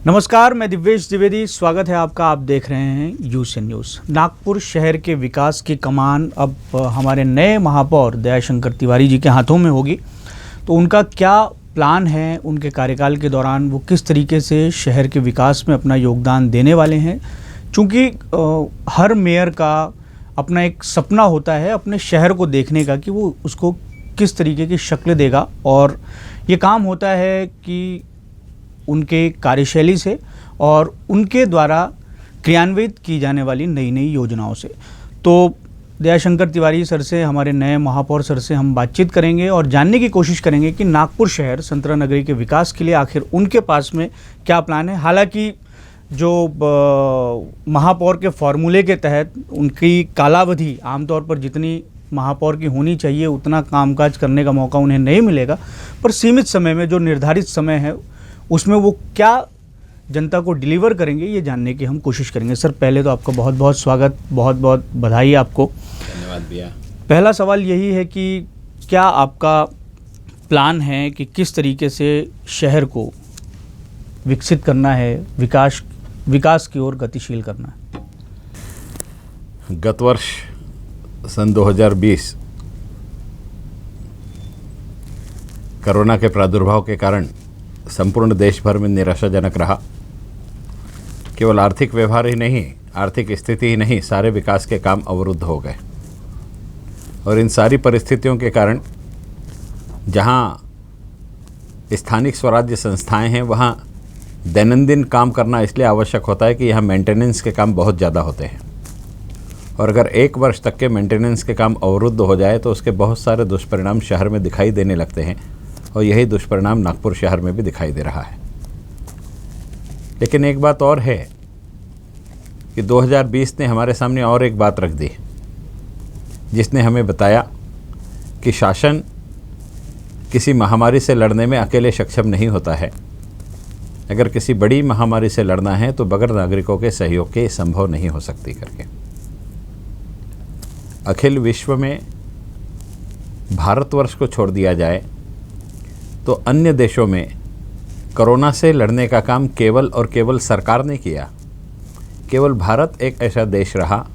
नमस्कार, मैं दिव्येश द्विवेदी। स्वागत है आपका। आप देख रहे हैं यूएसएन न्यूज़। नागपुर शहर के विकास की कमान अब हमारे नए महापौर दयाशंकर तिवारी जी के हाथों में होगी। तो उनका क्या प्लान है, उनके कार्यकाल के दौरान वो किस तरीके से शहर के विकास में अपना योगदान देने वाले हैं। चूँकि हर मेयर का अपना एक सपना होता है अपने शहर को देखने का कि वो उसको किस तरीके की शक्ल देगा, और ये काम होता है कि उनके कार्यशैली से और उनके द्वारा क्रियान्वित की जाने वाली नई नई योजनाओं से। तो दयाशंकर तिवारी सर से, हमारे नए महापौर सर से हम बातचीत करेंगे और जानने की कोशिश करेंगे कि नागपुर शहर संतरा नगरी के विकास के लिए आखिर उनके पास में क्या प्लान है। हालांकि जो महापौर के फॉर्मूले के तहत उनकी कालावधि आमतौर पर जितनी महापौर की होनी चाहिए उतना कामकाज करने का मौका उन्हें नहीं मिलेगा, पर सीमित समय में जो निर्धारित समय है उसमें वो क्या जनता को डिलीवर करेंगे, ये जानने की हम कोशिश करेंगे। सर, पहले तो आपका बहुत बहुत स्वागत, बहुत बहुत बधाई आपको। धन्यवाद भैया। पहला सवाल यही है कि क्या आपका प्लान है कि किस तरीके से शहर को विकसित करना है, विकास की ओर गतिशील करना है। गत वर्ष सन 2020 कोरोना के प्रादुर्भाव के कारण संपूर्ण देश भर में निराशाजनक रहा। केवल आर्थिक व्यवहार ही नहीं, आर्थिक स्थिति ही नहीं, सारे विकास के काम अवरुद्ध हो गए। और इन सारी परिस्थितियों के कारण जहां स्थानिक स्वराज्य संस्थाएं हैं वहां दैनंदिन काम करना इसलिए आवश्यक होता है कि यहाँ मेंटेनेंस के काम बहुत ज़्यादा होते हैं। और अगर एक वर्ष तक के मेंटेनेंस के काम अवरुद्ध हो जाए तो उसके बहुत सारे दुष्परिणाम शहर में दिखाई देने लगते हैं, और यही दुष्परिणाम नागपुर शहर में भी दिखाई दे रहा है। लेकिन एक बात और है कि 2020 ने हमारे सामने और एक बात रख दी, जिसने हमें बताया कि शासन किसी महामारी से लड़ने में अकेले सक्षम नहीं होता है। अगर किसी बड़ी महामारी से लड़ना है तो बगैर नागरिकों के सहयोग के संभव नहीं हो सकती करके। अखिल विश्व में भारतवर्ष को छोड़ दिया जाए तो अन्य देशों में कोरोना से लड़ने का काम केवल और केवल सरकार ने किया। केवल भारत एक ऐसा देश रहा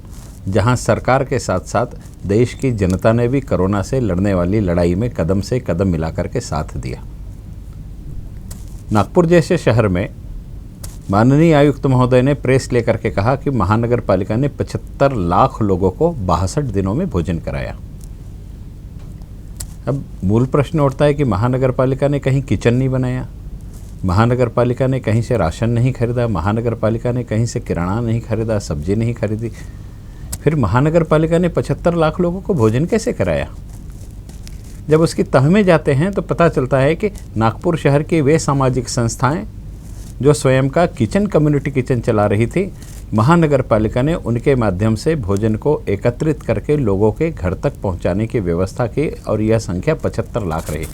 जहां सरकार के साथ साथ देश की जनता ने भी कोरोना से लड़ने वाली लड़ाई में कदम से कदम मिलाकर के साथ दिया। नागपुर जैसे शहर में माननीय आयुक्त महोदय ने प्रेस लेकर के कहा कि महानगर पालिका ने 75 लाख लोगों को 62 दिनों में भोजन कराया। अब मूल प्रश्न उठता है कि महानगर पालिका ने कहीं किचन नहीं बनाया, महानगर पालिका ने कहीं से राशन नहीं खरीदा, महानगर पालिका ने कहीं से किराना नहीं खरीदा, सब्जी नहीं खरीदी, फिर महानगर पालिका ने 75 लाख लोगों को भोजन कैसे कराया। जब उसकी तह में जाते हैं तो पता चलता है कि नागपुर शहर की वे सामाजिक संस्थाएं जो स्वयं का किचन, कम्युनिटी किचन चला रही थी, महानगर पालिका ने उनके माध्यम से भोजन को एकत्रित करके लोगों के घर तक पहुंचाने की व्यवस्था की, और यह संख्या 75 लाख रही।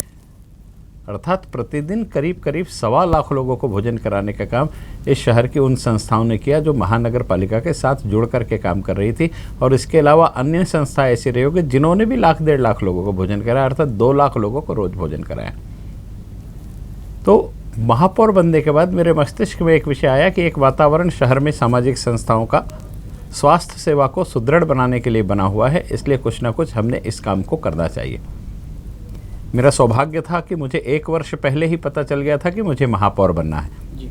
अर्थात प्रतिदिन करीब करीब 1.25 लाख लोगों को भोजन कराने का काम इस शहर की उन संस्थाओं ने किया जो महानगर पालिका के साथ जुड़ करके काम कर रही थी। और इसके अलावा अन्य संस्थाएं ऐसी रही होगी जिन्होंने भी 1.5 लाख लोगों को भोजन कराया, अर्थात 2 लाख लोगों को रोज भोजन कराया। तो महापौर बनने के बाद मेरे मस्तिष्क में एक विषय आया कि एक वातावरण शहर में सामाजिक संस्थाओं का स्वास्थ्य सेवा को सुदृढ़ बनाने के लिए बना हुआ है, इसलिए कुछ ना कुछ हमने इस काम को करना चाहिए। मेरा सौभाग्य था कि मुझे 1 वर्ष पहले ही पता चल गया था कि मुझे महापौर बनना है जी।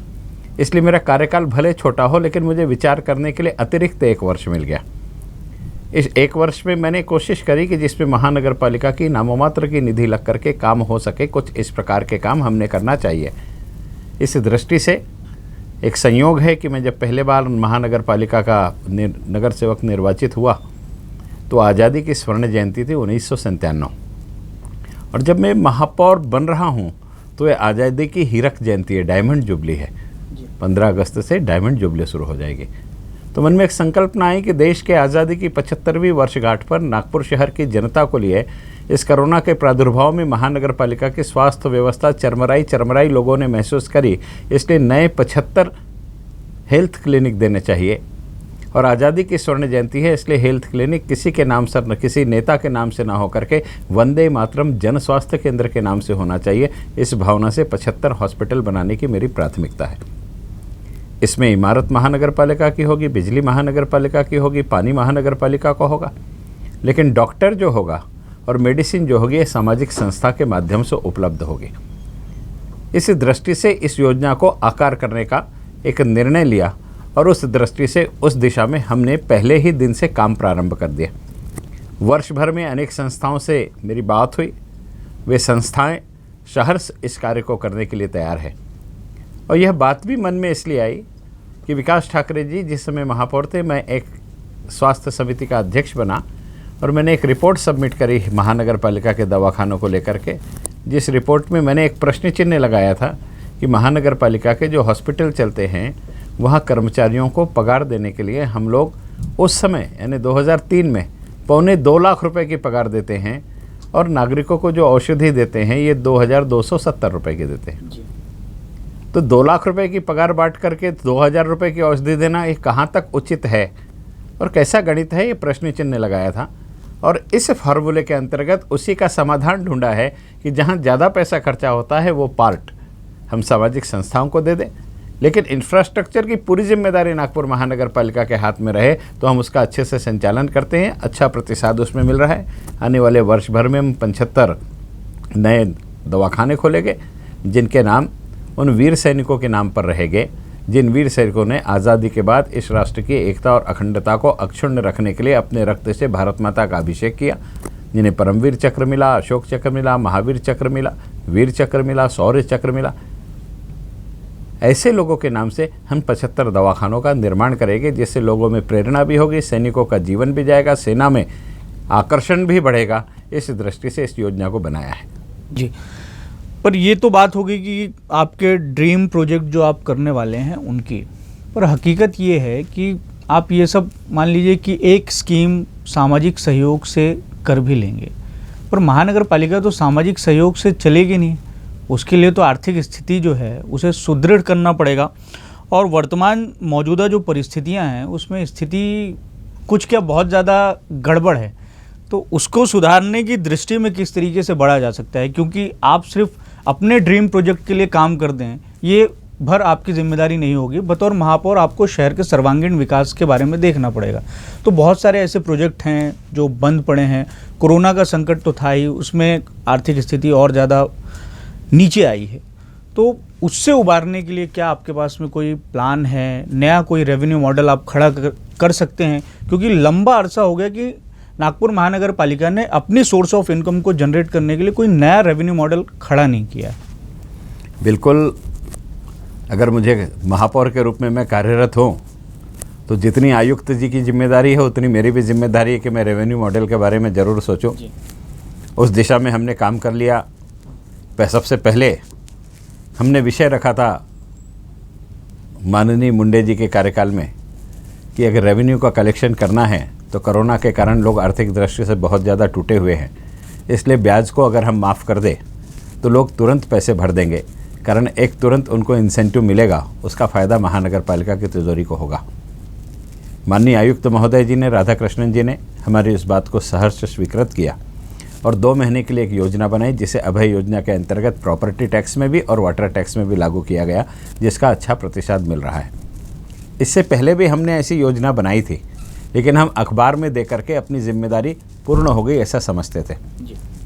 इसलिए मेरा कार्यकाल भले छोटा हो लेकिन मुझे विचार करने के लिए अतिरिक्त 1 वर्ष मिल गया। इस 1 वर्ष में मैंने कोशिश करी कि जिसमें महानगर पालिका की नाममात्र की निधि लग करके काम हो सके, कुछ इस प्रकार के काम हमने करना चाहिए। इस दृष्टि से एक संयोग है कि मैं जब पहले बार महानगर पालिका का नगर सेवक निर्वाचित हुआ तो आज़ादी की स्वर्ण जयंती थी 1997, और जब मैं महापौर बन रहा हूं तो ये आज़ादी की हीरक जयंती है, डायमंड जुबली है। 15 अगस्त से डायमंड जुबली शुरू हो जाएगी। तो मन में एक संकल्पना आई कि देश के आज़ादी की 75वीं वर्षगांठ पर नागपुर शहर की जनता को लिए इस कोरोना के प्रादुर्भाव में महानगर पालिका की स्वास्थ्य व्यवस्था चरमराई लोगों ने महसूस करी, इसलिए नए 75 हेल्थ क्लिनिक देने चाहिए। और आज़ादी की स्वर्ण जयंती है, इसलिए हेल्थ क्लिनिक किसी के नाम से न किसी नेता के नाम से ना हो करके वंदे मातरम जन स्वास्थ्य केंद्र के नाम से होना चाहिए। इस भावना से 75 हॉस्पिटल बनाने की मेरी प्राथमिकता है। इसमें इमारत महानगर पालिका की होगी, बिजली महानगर पालिका की होगी, पानी महानगर पालिका का होगा, लेकिन डॉक्टर जो होगा और मेडिसिन जो होगी ये सामाजिक संस्था के माध्यम से उपलब्ध होगी। इस दृष्टि से इस योजना को आकार करने का एक निर्णय लिया और उस दृष्टि से उस दिशा में हमने पहले ही दिन से काम प्रारंभ कर दिया। वर्ष भर में अनेक संस्थाओं से मेरी बात हुई, वे संस्थाएं सहर्ष इस कार्य को करने के लिए तैयार है। और यह बात भी मन में इसलिए आई कि विकास ठाकरे जी जिस समय महापौर थे, मैं एक स्वास्थ्य समिति का अध्यक्ष बना और मैंने एक रिपोर्ट सबमिट करी महानगर पालिका के दवाखानों को लेकर के, जिस रिपोर्ट में मैंने एक प्रश्न चिन्ह लगाया था कि महानगर पालिका के जो हॉस्पिटल चलते हैं वहाँ कर्मचारियों को पगार देने के लिए हम लोग उस समय यानी 2003 में 2.25 लाख रुपए की पगार देते हैं और नागरिकों को जो औषधि देते हैं ये 2,270 रुपये की देते हैं। तो 2 लाख रुपए की पगार बांट करके 2,000 रुपये की औषधि देना ये कहाँ तक उचित है और कैसा गणित है, ये प्रश्न चिन्ह लगाया था। और इस फार्मूले के अंतर्गत उसी का समाधान ढूंढा है कि जहाँ ज़्यादा पैसा खर्चा होता है वो पार्ट हम सामाजिक संस्थाओं को दे दें, लेकिन इंफ्रास्ट्रक्चर की पूरी जिम्मेदारी नागपुर महानगर पालिका के हाथ में रहे तो हम उसका अच्छे से संचालन करते हैं। अच्छा प्रतिसाद उसमें मिल रहा है। आने वाले वर्ष भर में हम 75 नए दवाखाने खोलेंगे जिनके नाम उन वीर सैनिकों के नाम पर रहेंगे जिन वीर सैनिकों ने आज़ादी के बाद इस राष्ट्र की एकता और अखंडता को अक्षुण्ण रखने के लिए अपने रक्त से भारत माता का अभिषेक किया, जिन्हें परमवीर चक्र मिला, अशोक चक्र मिला, महावीर चक्र मिला, वीर चक्र मिला, शौर्य चक्र मिला। ऐसे लोगों के नाम से हम 75 दवाखानों का निर्माण करेंगे जिससे लोगों में प्रेरणा भी होगी, सैनिकों का जीवन भी जाएगा, सेना में आकर्षण भी बढ़ेगा। इस दृष्टि से इस योजना को बनाया है। जी, पर ये तो बात होगी कि आपके ड्रीम प्रोजेक्ट जो आप करने वाले हैं उनकी, पर हकीकत ये है कि आप ये सब मान लीजिए कि एक स्कीम सामाजिक सहयोग से कर भी लेंगे, पर महानगर पालिका तो सामाजिक सहयोग से चलेगी नहीं। उसके लिए तो आर्थिक स्थिति जो है उसे सुदृढ़ करना पड़ेगा और वर्तमान मौजूदा जो परिस्थितियां हैं उसमें स्थिति कुछ क्या बहुत ज़्यादा गड़बड़ है। तो उसको सुधारने की दृष्टि में किस तरीके से बढ़ा जा सकता है, क्योंकि आप सिर्फ अपने ड्रीम प्रोजेक्ट के लिए काम कर दें ये भर आपकी जिम्मेदारी नहीं होगी। बतौर महापौर आपको शहर के सर्वांगीण विकास के बारे में देखना पड़ेगा। तो बहुत सारे ऐसे प्रोजेक्ट हैं जो बंद पड़े हैं। कोरोना का संकट तो था ही, उसमें आर्थिक स्थिति और ज़्यादा नीचे आई है। तो उससे उबारने के लिए क्या आपके पास में कोई प्लान है, नया कोई रेवेन्यू मॉडल आप खड़ा कर सकते हैं? क्योंकि लंबा अरसा हो गया कि नागपुर महानगर पालिका ने अपनी सोर्स ऑफ इनकम को जनरेट करने के लिए कोई नया रेवेन्यू मॉडल खड़ा नहीं किया। बिल्कुल, अगर मुझे महापौर के रूप में मैं कार्यरत हूँ तो जितनी आयुक्त जी की जिम्मेदारी है उतनी मेरी भी जिम्मेदारी है कि मैं रेवेन्यू मॉडल के बारे में ज़रूर सोचूं। उस दिशा में हमने काम कर लिया। सबसे पहले हमने विषय रखा था माननीय मुंडे जी के कार्यकाल में कि अगर रेवेन्यू का कलेक्शन करना है तो कोरोना के कारण लोग आर्थिक दृष्टि से बहुत ज़्यादा टूटे हुए हैं, इसलिए ब्याज को अगर हम माफ़ कर दें तो लोग तुरंत पैसे भर देंगे, कारण एक तुरंत उनको इंसेंटिव मिलेगा, उसका फ़ायदा महानगर पालिका की तिजोरी को होगा। माननीय आयुक्त महोदय जी ने, राधाकृष्णन जी ने हमारी इस बात को सहर्ष स्वीकृत किया और 2 महीने के लिए एक योजना बनाई जिसे अभय योजना के अंतर्गत प्रॉपर्टी टैक्स में भी और वाटर टैक्स में भी लागू किया गया, जिसका अच्छा प्रतिसाद मिल रहा है। इससे पहले भी हमने ऐसी योजना बनाई थी, लेकिन हम अखबार में दे करके अपनी जिम्मेदारी पूर्ण हो गई ऐसा समझते थे।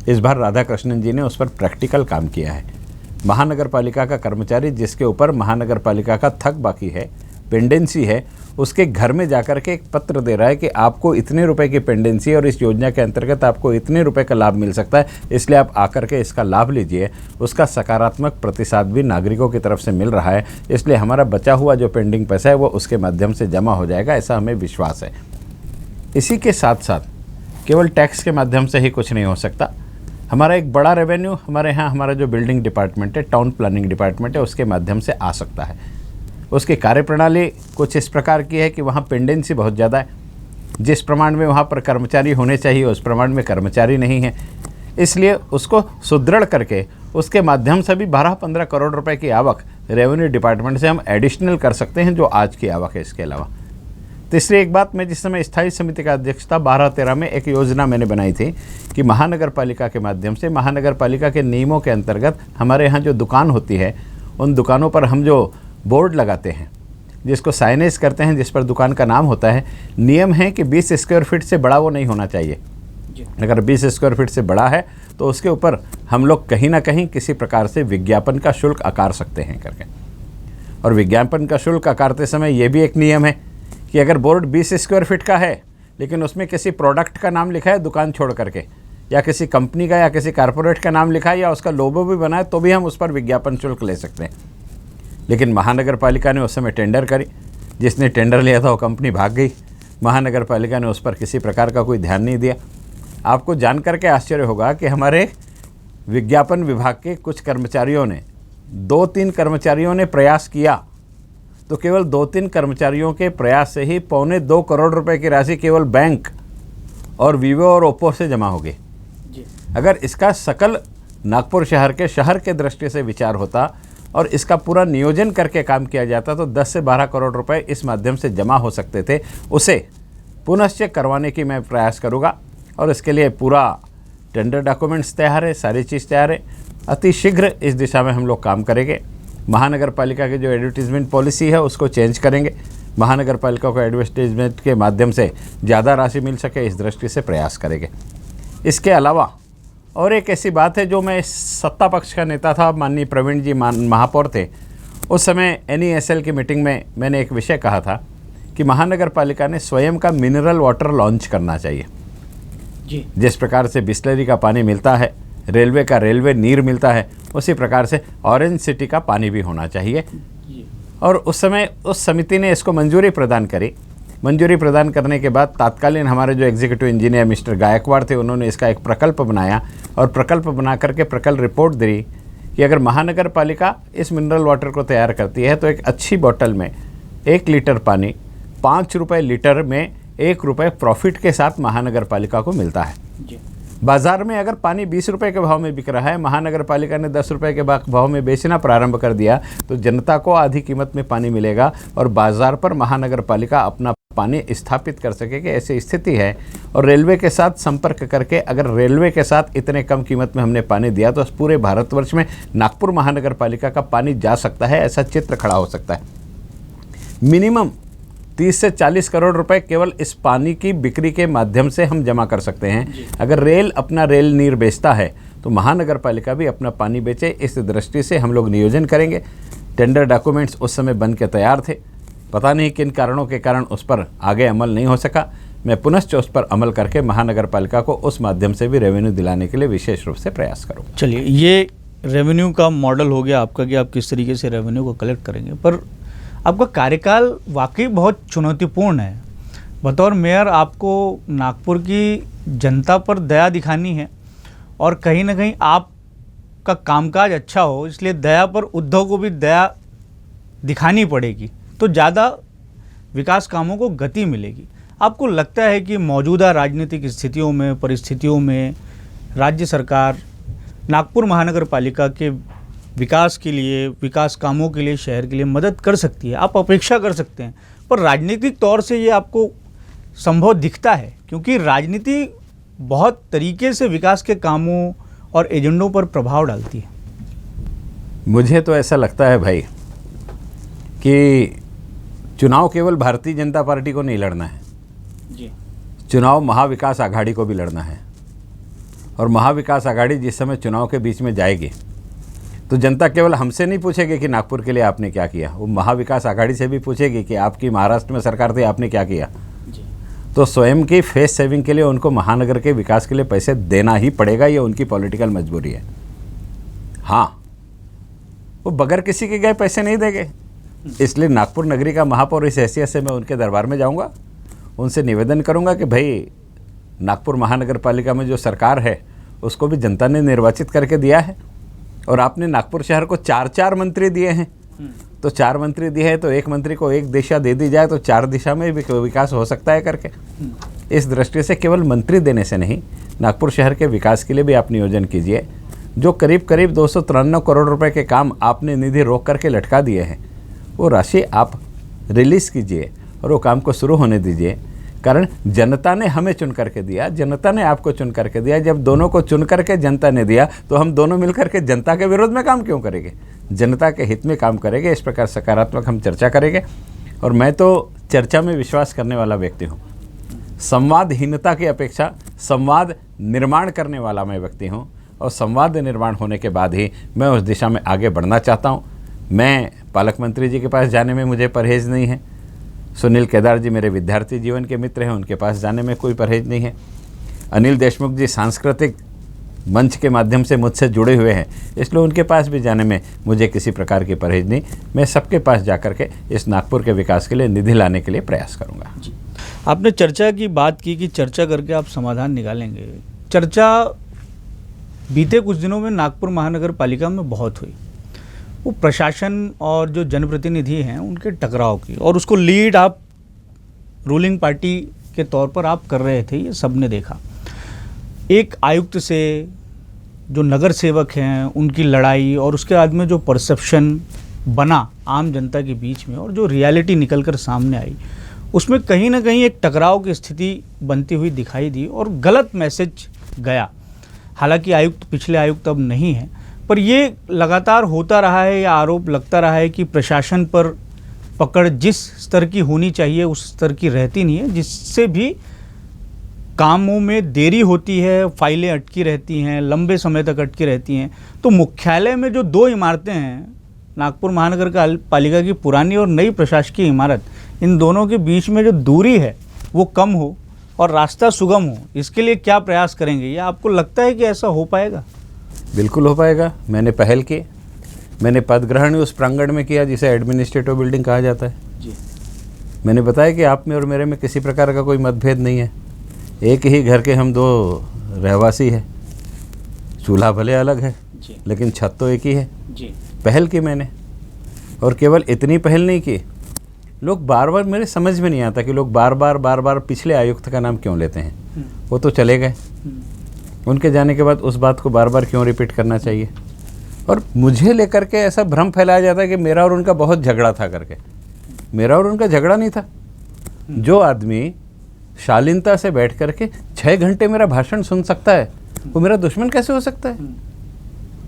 इस बार राधाकृष्णन जी ने उस पर प्रैक्टिकल काम किया है। महानगर पालिका का कर्मचारी जिसके ऊपर महानगर पालिका का थक बाकी है, पेंडेंसी है, उसके घर में जाकर के एक पत्र दे रहा है कि आपको इतने रुपए की पेंडेंसी और इस योजना के अंतर्गत आपको इतने रुपए का लाभ मिल सकता है, इसलिए आप आकर के इसका लाभ लीजिए। उसका सकारात्मक प्रतिसाद भी नागरिकों की तरफ से मिल रहा है, इसलिए हमारा बचा हुआ जो पेंडिंग पैसा है वो उसके माध्यम से जमा हो जाएगा, ऐसा हमें विश्वास है। इसी के साथ साथ केवल टैक्स के माध्यम से ही कुछ नहीं हो सकता। हमारा एक बड़ा रेवेन्यू हमारे यहाँ हमारा जो बिल्डिंग डिपार्टमेंट है, टाउन प्लानिंग डिपार्टमेंट है, उसके माध्यम से आ सकता है। उसकी कार्यप्रणाली कुछ इस प्रकार की है कि वहाँ पेंडेंसी बहुत ज़्यादा है। जिस प्रमाण में वहाँ पर कर्मचारी होने चाहिए उस प्रमाण में कर्मचारी नहीं है, इसलिए उसको सुदृढ़ करके उसके माध्यम से भी 12-15 करोड़ रुपए की आवक रेवेन्यू डिपार्टमेंट से हम एडिशनल कर सकते हैं, जो आज की आवक है। इसके अलावा तीसरी एक बात, मैं जिस समय स्थायी समिति का अध्यक्ष था 12-13 में एक योजना मैंने बनाई थी कि महानगर पालिका के माध्यम से महानगर पालिका के नियमों के अंतर्गत हमारे यहाँ जो दुकान होती है उन दुकानों पर हम जो बोर्ड लगाते हैं जिसको साइनेज करते हैं, जिस पर दुकान का नाम होता है, नियम है कि 20 स्क्वायर फीट से बड़ा वो नहीं होना चाहिए। अगर 20 स्क्वायर फीट से बड़ा है तो उसके ऊपर हम लोग कहीं ना कहीं किसी प्रकार से विज्ञापन का शुल्क आकार सकते हैं करके। और विज्ञापन का शुल्क आकारते समय ये भी एक नियम है कि अगर बोर्ड 20 स्क्वायर फीट का है लेकिन उसमें किसी प्रोडक्ट का नाम लिखा है दुकान छोड़ करके, या किसी कंपनी का या किसी कारपोरेट का नाम लिखा है, या उसका लोगो भी बना है, तो भी हम उस पर विज्ञापन शुल्क ले सकते हैं। लेकिन महानगर पालिका ने उस समय टेंडर करी, जिसने टेंडर लिया था वो कंपनी भाग गई। महानगर पालिका ने उस पर किसी प्रकार का कोई ध्यान नहीं दिया। आपको जान करके आश्चर्य होगा कि हमारे विज्ञापन विभाग के कुछ कर्मचारियों ने, 2-3 कर्मचारियों ने प्रयास किया, तो केवल 2-3 कर्मचारियों के प्रयास से ही 2.25 करोड़ रुपए की राशि केवल बैंक और वीवो और ओप्पो से जमा हो गई। अगर इसका सकल नागपुर शहर के दृष्टि से विचार होता और इसका पूरा नियोजन करके काम किया जाता तो 10 से 12 करोड़ रुपए इस माध्यम से जमा हो सकते थे। उसे पुनश्च करवाने की मैं प्रयास करूँगा और इसके लिए पूरा टेंडर डॉक्यूमेंट्स तैयार है, सारी चीज़ तैयार है। अति शीघ्र इस दिशा में हम लोग काम करेंगे। महानगर पालिका की जो एडवर्टीजमेंट पॉलिसी है उसको चेंज करेंगे। महानगर पालिका को एडवर्टीजमेंट के माध्यम से ज़्यादा राशि मिल सके, इस दृष्टि से प्रयास करेंगे। इसके अलावा और एक ऐसी बात है जो मैं सत्ता पक्ष का नेता था, माननीय प्रवीण जी महापौर थे, उस समय NESL की मीटिंग में मैंने एक विषय कहा था कि महानगर पालिका ने स्वयं का मिनरल वाटर लॉन्च करना चाहिए जी। जिस प्रकार से बिस्लरी का पानी मिलता है, रेलवे का रेलवे नीर मिलता है, उसी प्रकार से ऑरेंज सिटी का पानी भी होना चाहिए जी। और उस समय उस समिति ने इसको मंजूरी प्रदान करी। मंजूरी प्रदान करने के बाद तात्कालीन हमारे जो एग्जीक्यूटिव इंजीनियर मिस्टर गायकवाड़ थे, उन्होंने इसका एक प्रकल्प बनाया और प्रकल्प बना करके प्रकल्प रिपोर्ट दी कि अगर महानगर पालिका इस मिनरल वाटर को तैयार करती है तो एक अच्छी बोतल में 1 लीटर पानी 5 रुपये लीटर में 1 रुपये प्रॉफिट के साथ महानगर पालिका को मिलता है जी। बाज़ार में अगर पानी 20 रुपये के भाव में बिक रहा है, महानगर पालिका ने 10 रुपये के भाव में बेचना प्रारंभ कर दिया तो जनता को आधी कीमत में पानी मिलेगा और बाज़ार पर महानगर पालिका अपना पानी स्थापित कर सकेगी। ऐसी स्थिति है। और रेलवे के साथ संपर्क करके अगर रेलवे के साथ इतने कम कीमत में हमने पानी दिया तो पूरे भारतवर्ष में नागपुर महानगर पालिका का पानी जा सकता है, ऐसा चित्र खड़ा हो सकता है। मिनिमम 30 से 40 करोड़ रुपए केवल इस पानी की बिक्री के माध्यम से हम जमा कर सकते हैं। अगर रेल अपना रेल नीर बेचता है तो महानगर पालिका भी अपना पानी बेचे, इस दृष्टि से हम लोग नियोजन करेंगे। टेंडर डॉक्यूमेंट्स उस समय बन के तैयार थे, पता नहीं किन कारणों के कारण उस पर आगे अमल नहीं हो सका। मैं पुनश्च उस पर अमल करके महानगर पालिका को उस माध्यम से भी रेवेन्यू दिलाने के लिए विशेष रूप से प्रयास करूँगा। चलिए, ये रेवेन्यू का मॉडल हो गया आपका कि आप किस तरीके से रेवेन्यू को कलेक्ट करेंगे, पर आपका कार्यकाल वाकई बहुत चुनौतीपूर्ण है। बतौर मेयर आपको नागपुर की जनता पर दया दिखानी है और कहीं ना कहीं आपका कामकाज अच्छा हो, इसलिए दया पर उद्धव को भी दया दिखानी पड़ेगी, तो ज़्यादा विकास कामों को गति मिलेगी। आपको लगता है कि मौजूदा राजनीतिक स्थितियों में, परिस्थितियों में राज्य सरकार नागपुर महानगर पालिका के विकास के लिए, विकास कामों के लिए, शहर के लिए मदद कर सकती है? आप अपेक्षा कर सकते हैं, पर राजनीतिक तौर से ये आपको संभव दिखता है? क्योंकि राजनीति बहुत तरीके से विकास के कामों और एजेंडों पर प्रभाव डालती है। मुझे तो ऐसा लगता है भाई कि चुनाव केवल भारतीय जनता पार्टी को नहीं लड़ना है जी। चुनाव महाविकास आघाड़ी को भी लड़ना है। और महाविकास आघाड़ी जिस समय चुनाव के बीच में जाएगी तो जनता केवल हमसे नहीं पूछेगी कि नागपुर के लिए आपने क्या किया, वो महाविकास आघाड़ी से भी पूछेगी कि आपकी महाराष्ट्र में सरकार थी, आपने क्या किया जी। तो स्वयं की फेस सेविंग के लिए उनको महानगर के विकास के लिए पैसे देना ही पड़ेगा, ये उनकी पॉलिटिकल मजबूरी है। हाँ, वो बगैर किसी के गए पैसे नहीं देंगे। इसलिए नागपुर नगरी का महापौर इस हैसियत से मैं उनके दरबार में जाऊंगा, उनसे निवेदन करूंगा कि भाई नागपुर महानगर पालिका में जो सरकार है उसको भी जनता ने निर्वाचित करके दिया है और आपने नागपुर शहर को 4-4 मंत्री दिए हैं। तो 4 मंत्री दिए हैं तो एक मंत्री को एक दिशा दे दी जाए तो 4 दिशा में विकास हो सकता है करके। इस दृष्टि से केवल मंत्री देने से नहीं, नागपुर शहर के विकास के लिए भी आप नियोजन कीजिए। जो करीब करीब 293 करोड़ रुपए के काम आपने निधि रोक करके लटका दिए हैं, वो राशि आप रिलीज़ कीजिए और वो काम को शुरू होने दीजिए। कारण जनता ने हमें चुन करके दिया, जनता ने आपको चुन करके दिया। जब दोनों को चुन करके जनता ने दिया तो हम दोनों मिलकर के जनता के विरोध में काम क्यों करेंगे? जनता के हित में काम करेंगे। इस प्रकार सकारात्मक हम चर्चा करेंगे। और मैं तो चर्चा में विश्वास करने वाला व्यक्ति हूँ। संवादहीनता की अपेक्षा संवाद निर्माण करने वाला मैं व्यक्ति हूँ, और संवाद निर्माण होने के बाद ही मैं उस दिशा में आगे बढ़ना चाहता हूँ। मैं पालक मंत्री जी के पास जाने में मुझे परहेज़ नहीं है। सुनील केदार जी मेरे विद्यार्थी जीवन के मित्र हैं, उनके पास जाने में कोई परहेज नहीं है। अनिल देशमुख जी सांस्कृतिक मंच के माध्यम से मुझसे जुड़े हुए हैं, इसलिए उनके पास भी जाने में मुझे किसी प्रकार की परहेज नहीं। मैं सबके पास जाकर के इस नागपुर के विकास के लिए निधि लाने के लिए प्रयास करूँगा। आपने चर्चा की बात की कि चर्चा करके आप समाधान निकालेंगे। चर्चा बीते कुछ दिनों में नागपुर महानगर पालिका में बहुत हुई, वो प्रशासन और जो जनप्रतिनिधि हैं उनके टकराव की, और उसको लीड आप रूलिंग पार्टी के तौर पर आप कर रहे थे, ये सबने देखा। एक आयुक्त से जो नगर सेवक हैं उनकी लड़ाई, और उसके बाद में जो परसेप्शन बना आम जनता के बीच में और जो रियलिटी निकल कर सामने आई, उसमें कहीं ना कहीं एक टकराव की स्थिति बनती हुई दिखाई दी और गलत मैसेज गया। हालांकि आयुक्त पिछले आयुक्त अब नहीं है, पर ये लगातार होता रहा है, या आरोप लगता रहा है कि प्रशासन पर पकड़ जिस स्तर की होनी चाहिए उस स्तर की रहती नहीं है, जिससे भी कामों में देरी होती है, फाइलें अटकी रहती हैं, लंबे समय तक अटकी रहती हैं। तो मुख्यालय में जो दो इमारतें हैं, नागपुर महानगर पालिका की पुरानी और नई प्रशासकीय इमारत, इन दोनों के बीच में जो दूरी है वो कम हो और रास्ता सुगम हो, इसके लिए क्या प्रयास करेंगे? या आपको लगता है कि ऐसा हो पाएगा? बिल्कुल हो पाएगा। मैंने पहल की, मैंने पद ग्रहण उस प्रांगण में किया जिसे एडमिनिस्ट्रेटिव बिल्डिंग कहा जाता है जी। मैंने बताया कि आप में और मेरे में किसी प्रकार का कोई मतभेद नहीं है, एक ही घर के हम दो रहवासी हैं, चूल्हा भले अलग है जी, लेकिन छत तो एक ही है जी। पहल की मैंने, और केवल इतनी पहल नहीं की, लोग बार बार, मेरे समझ में नहीं आता कि लोग बार बार पिछले आयुक्त का नाम क्यों लेते हैं। वो तो चले गए, उनके जाने के बाद उस बात को बार बार क्यों रिपीट करना चाहिए? और मुझे लेकर के ऐसा भ्रम फैलाया जाता है कि मेरा और उनका बहुत झगड़ा था करके। मेरा और उनका झगड़ा नहीं था। जो आदमी शालीनता से बैठ करके 6 घंटे मेरा भाषण सुन सकता है, वो मेरा दुश्मन कैसे हो सकता है?